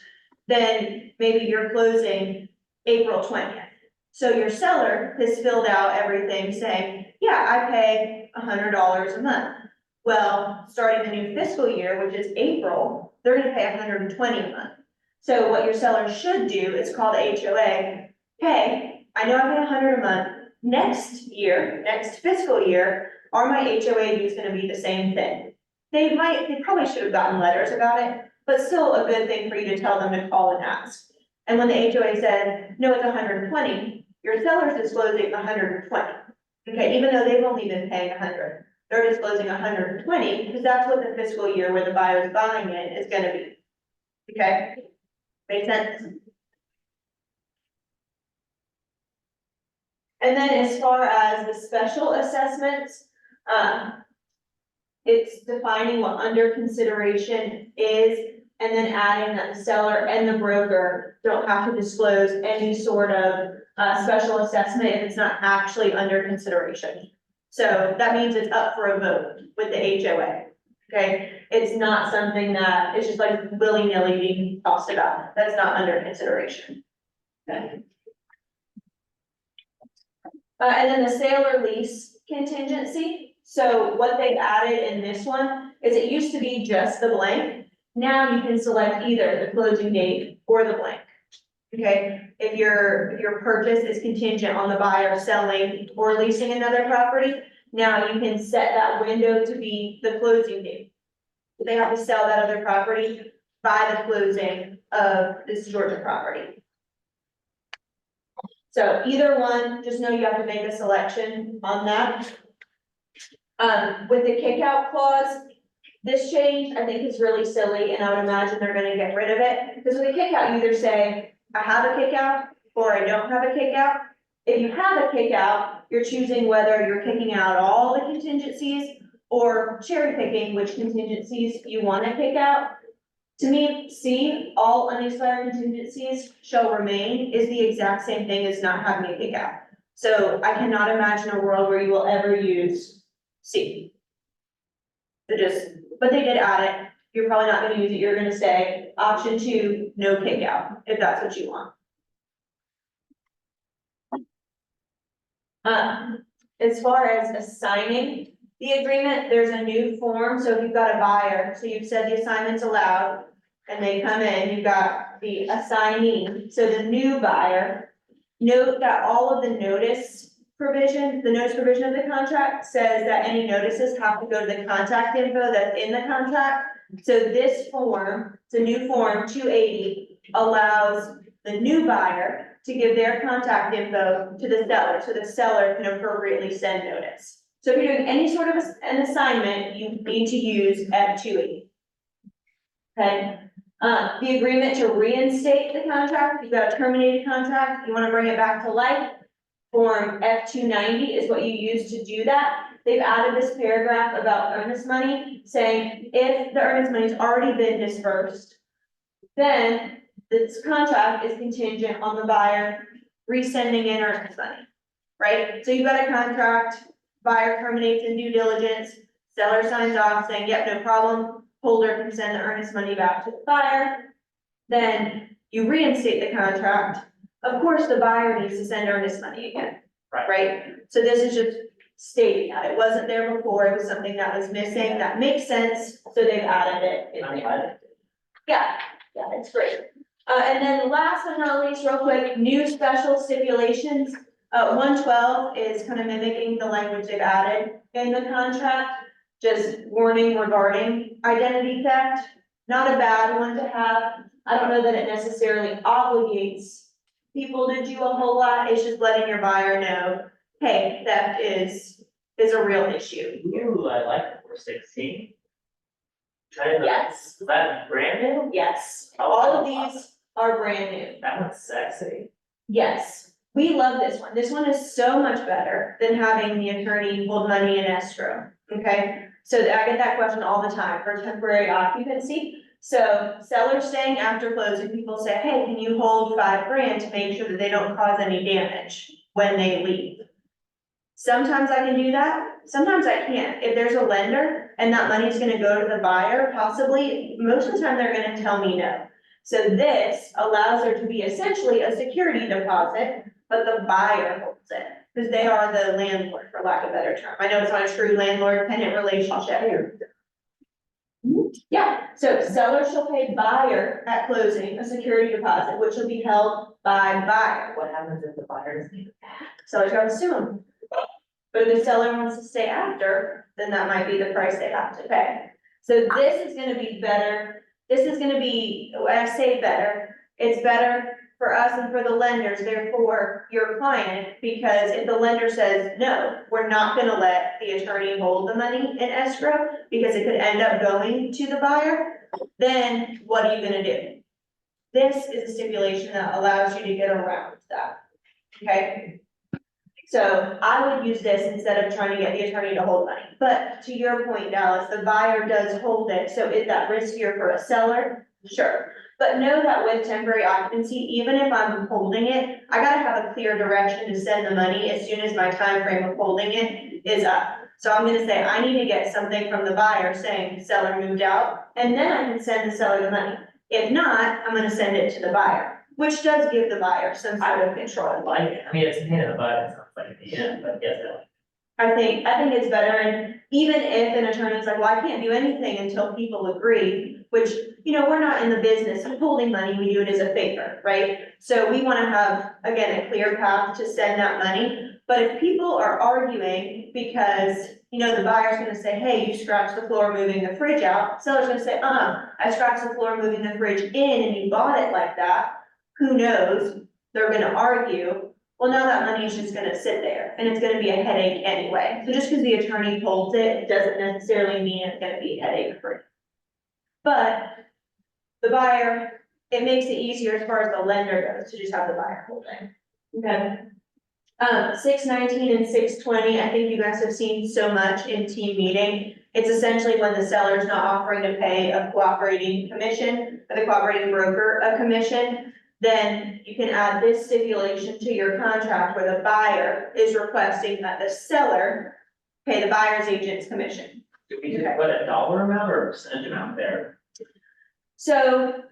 then maybe you're closing April 20th. So your seller has filled out everything saying, yeah, I pay $100 a month. Well, starting the new fiscal year, which is April, they're gonna pay $120 a month. So what your seller should do is call the HOA, hey, I know I pay $100 a month. Next year, next fiscal year, are my HOA dues gonna be the same thing? They probably should have gotten letters about it, but still a good thing for you to tell them to call and ask. And when the HOA said, no, it's 120, your seller's disclosing 120. Okay, even though they've only been paying 100, they're disclosing 120, because that's what the fiscal year where the buyer is buying it is gonna be. Okay, make sense? And then as far as the special assessments, it's defining what under consideration is, and then adding that the seller and the broker don't have to disclose any sort of special assessment if it's not actually under consideration. So that means it's up for a vote with the HOA, okay? It's not something that is just like willy-nilly being tossed about. That's not under consideration. Okay. And then the sale or lease contingency. So what they added in this one is it used to be just the blank. Now you can select either the closing date or the blank. Okay, if your purchase is contingent on the buyer selling or leasing another property, now you can set that window to be the closing date. They have to sell that other property by the closing of this Georgia property. So either one, just know you have to make a selection on that. With the kickout clause, this change I think is really silly, and I would imagine they're gonna get rid of it. Because with a kickout, you either say, I have a kickout, or I don't have a kickout. If you have a kickout, you're choosing whether you're kicking out all the contingencies or cherry picking which contingencies you wanna kick out. To me, C, all unexpired contingencies shall remain is the exact same thing as not having a kickout. So I cannot imagine a world where you will ever use C. But they did add it. You're probably not gonna use it. You're gonna say option 2, no kickout, if that's what you want. As far as assigning the agreement, there's a new form. So if you've got a buyer, so you've said the assignment's allowed, and they come in, you've got the assignee, so the new buyer. Note that all of the notice provision, the notice provision of the contract says that any notices have to go to the contact info that's in the contract. So this form, it's a new form, 280, allows the new buyer to give their contact info to the seller, so the seller can appropriately send notice. So if you're doing any sort of an assignment, you need to use F280. Okay, the agreement to reinstate the contract, you've got a terminated contract, you wanna bring it back to life. Form F290 is what you use to do that. They've added this paragraph about earnest money, saying if the earnest money's already been dispersed, then this contract is contingent on the buyer resending in earnest money, right? So you've got a contract, buyer terminates in due diligence, seller signs off saying, yep, no problem, holder can send the earnest money back to the buyer. Then you reinstate the contract. Of course, the buyer needs to send earnest money again, right? So this is just stating that it wasn't there before, it was something that was missing, that makes sense, so they've added it in there. Yeah, it's great. And then last but not least, real quick, new special stipulations. 112 is kind of mimicking the language they've added in the contract, just warning regarding identity theft. Not a bad one to have. I don't know that it necessarily obligates people to do a whole lot, it's just letting your buyer know, hey, theft is a real issue. Ooh, I like 416. Yes. Is that brand new? Yes, all of these are brand new. That one's sexy. Yes, we love this one. This one is so much better than having the attorney hold money in escrow, okay? So I get that question all the time for temporary occupancy. So sellers staying after closing, people say, hey, can you hold $5,000 to make sure that they don't cause any damage when they leave? Sometimes I can do that, sometimes I can't. If there's a lender and that money's gonna go to the buyer, possibly, most of the time they're gonna tell me no. So this allows there to be essentially a security deposit, but the buyer holds it, because they are the landlord, for lack of a better term. I know it's not a true landlord-tenant relationship here. Yeah, so seller shall pay buyer at closing a security deposit, which will be held by buyer. What happens if the buyer doesn't give it back? Seller's gonna sue him. But if the seller wants to stay after, then that might be the price they have to pay. So this is gonna be better. This is gonna be, when I say better, it's better for us and for the lenders, therefore your client, because if the lender says, no, we're not gonna let the attorney hold the money in escrow because it could end up going to the buyer, then what are you gonna do? This is a stipulation that allows you to get around that, okay? So I would use this instead of trying to get the attorney to hold money. But to your point, Dallas, the buyer does hold it, so is that riskier for a seller? Sure. But know that with temporary occupancy, even if I'm holding it, I gotta have a clear direction to send the money as soon as my time frame of holding it is up. So I'm gonna say, I need to get something from the buyer saying seller moved out, and then I can send the seller the money. If not, I'm gonna send it to the buyer, which does give the buyer some sort of control. I like it, I mean, it's a pain in the butt, it sounds like at the end, but yes, I like it. I think it's better, and even if an attorney's like, well, I can't do anything until people agree, which, you know, we're not in the business of holding money, we do it as a favor, right? So we wanna have, again, a clear path to send that money, but if people are arguing because, you know, the buyer's gonna say, hey, you scratched the floor moving the fridge out, seller's gonna say, I scratched the floor moving the fridge in and you bought it like that, who knows? They're gonna argue. Well, now that money is just gonna sit there and it's gonna be a headache anyway. So just because the attorney holds it, doesn't necessarily mean it's gonna be a headache for you. But the buyer, it makes it easier as far as the lender goes to just have the buyer hold it. Okay. 619 and 620, I think you guys have seen so much in team meeting. It's essentially when the seller's not offering to pay a cooperating commission or the cooperating broker a commission. Then you can add this stipulation to your contract where the buyer is requesting that the seller pay the buyer's agent's commission. Do we just put a dollar amount or a percentage amount there? So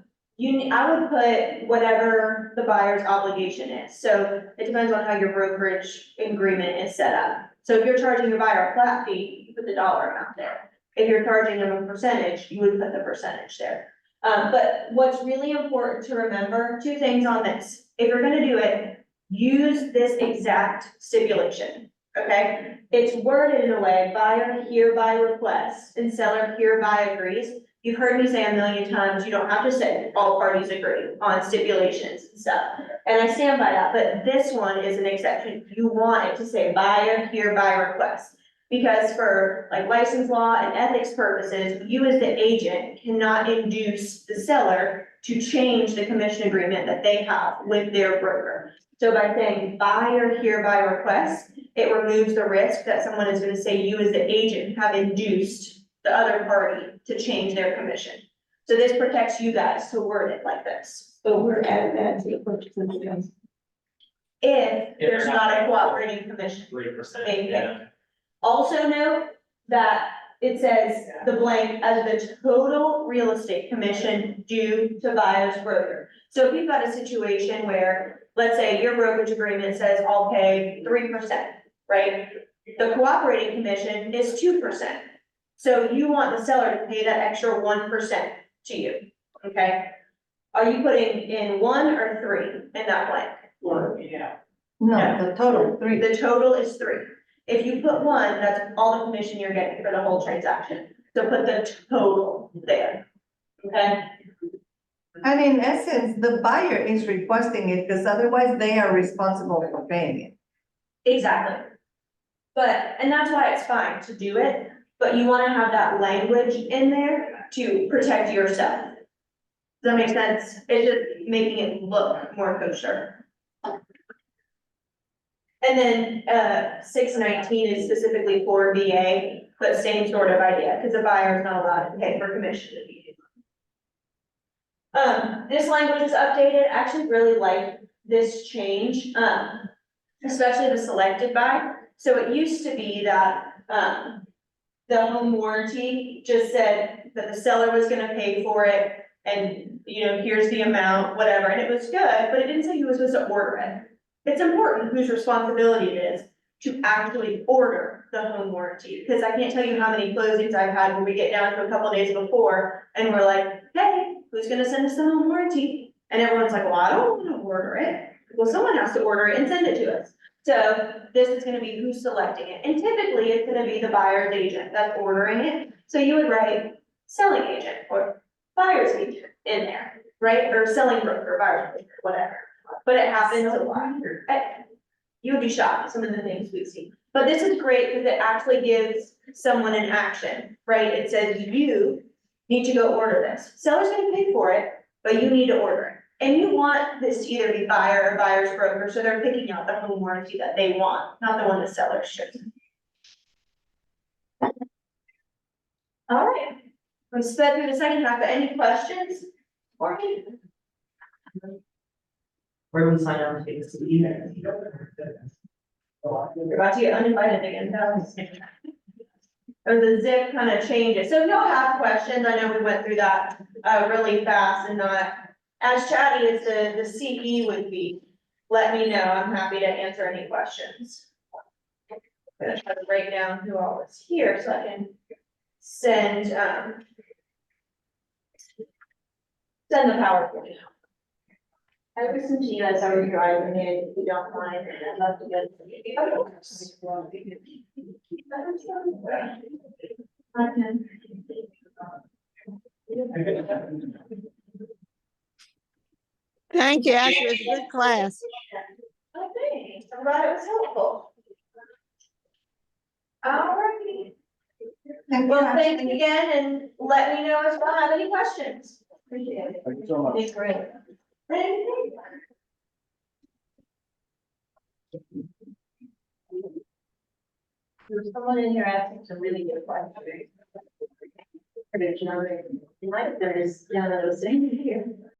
I would put whatever the buyer's obligation is. So it depends on how your brokerage agreement is set up. So if you're charging your buyer a flat fee, you put the dollar amount there. If you're charging them a percentage, you would put the percentage there. But what's really important to remember, two things on this. If you're gonna do it, use this exact stipulation, okay? It's worded in a way, buyer hereby requests and seller hereby agrees. You've heard me say a million times, you don't have to say all parties agree on stipulations and stuff. And I stand by that, but this one is an exception. You want it to say buyer hereby requests. Because for like license law and ethics purposes, you as the agent cannot induce the seller to change the commission agreement that they have with their broker. So by saying buyer hereby request, it removes the risk that someone is gonna say you as the agent have induced the other party to change their commission. So this protects you guys to word it like this. So we're adding that to the purchase and sales. If there's not a cooperating commission. 3%, yeah. Also note that it says the blank as the total real estate commission due to buyer's broker. So if you've got a situation where, let's say your brokerage agreement says I'll pay 3%, right? The cooperating commission is 2%. So you want the seller to pay that extra 1% to you, okay? Are you putting in 1 or 3 in that blank? Yeah. No, the total, 3. The total is 3. If you put 1, that's all the commission you're getting for the whole transaction. So put the total there, okay? And in essence, the buyer is requesting it because otherwise they are responsible for paying it. Exactly. And that's why it's fine to do it, but you wanna have that language in there to protect yourself. Does that make sense? It's just making it look more kosher. And then, 619 is specifically for VA, but same sort of idea, because the buyer is not allowed to pay for commission to VA. This language is updated, I actually really like this change, especially the selected by. So it used to be that, the home warranty just said that the seller was gonna pay for it, and, you know, here's the amount, whatever, and it was good, but it didn't say who was supposed to order it. It's important whose responsibility it is to actually order the home warranty, because I can't tell you how many closings I've had where we get down to a couple days before and we're like, hey, who's gonna send us the home warranty? And everyone's like, well, I don't wanna order it. Well, someone has to order it and send it to us. So this is gonna be who's selecting it. And typically it's gonna be the buyer's agent that's ordering it. So you would write selling agent or buyer's agent in there, right? Or selling broker, buyer's broker, whatever. But it happens a lot. You would be shocked at some of the things we've seen. But this is great because it actually gives someone an action, right? It says you need to go order this. Seller's gonna pay for it, but you need to order And you want this to either be buyer or buyer's broker, so they're picking out the home warranty that they want, not the one the seller should. All right, let's sped through the second half, but any questions for me? Where do we sign up to get the email? You're about to get uninvited again, fellas. Or the zip kind of changes, so if y'all have questions, I know we went through that, really fast and not as chatty as the CE would be. Let me know, I'm happy to answer any questions. I'm gonna try to write down who all is here, so I can send, send the PowerPoint. I will listen to you as I was driving in, if you don't mind, I'd love to get. Thank you, Ashley. It was a good class. Okay, I'm glad it was helpful. All righty. Well, thank you again, and let me know if you have any questions. Appreciate it. Thank you so much. Thanks, great. Thank you. There's someone in here asking some really good questions. Prediction already. Like there's, yeah, that was sitting here.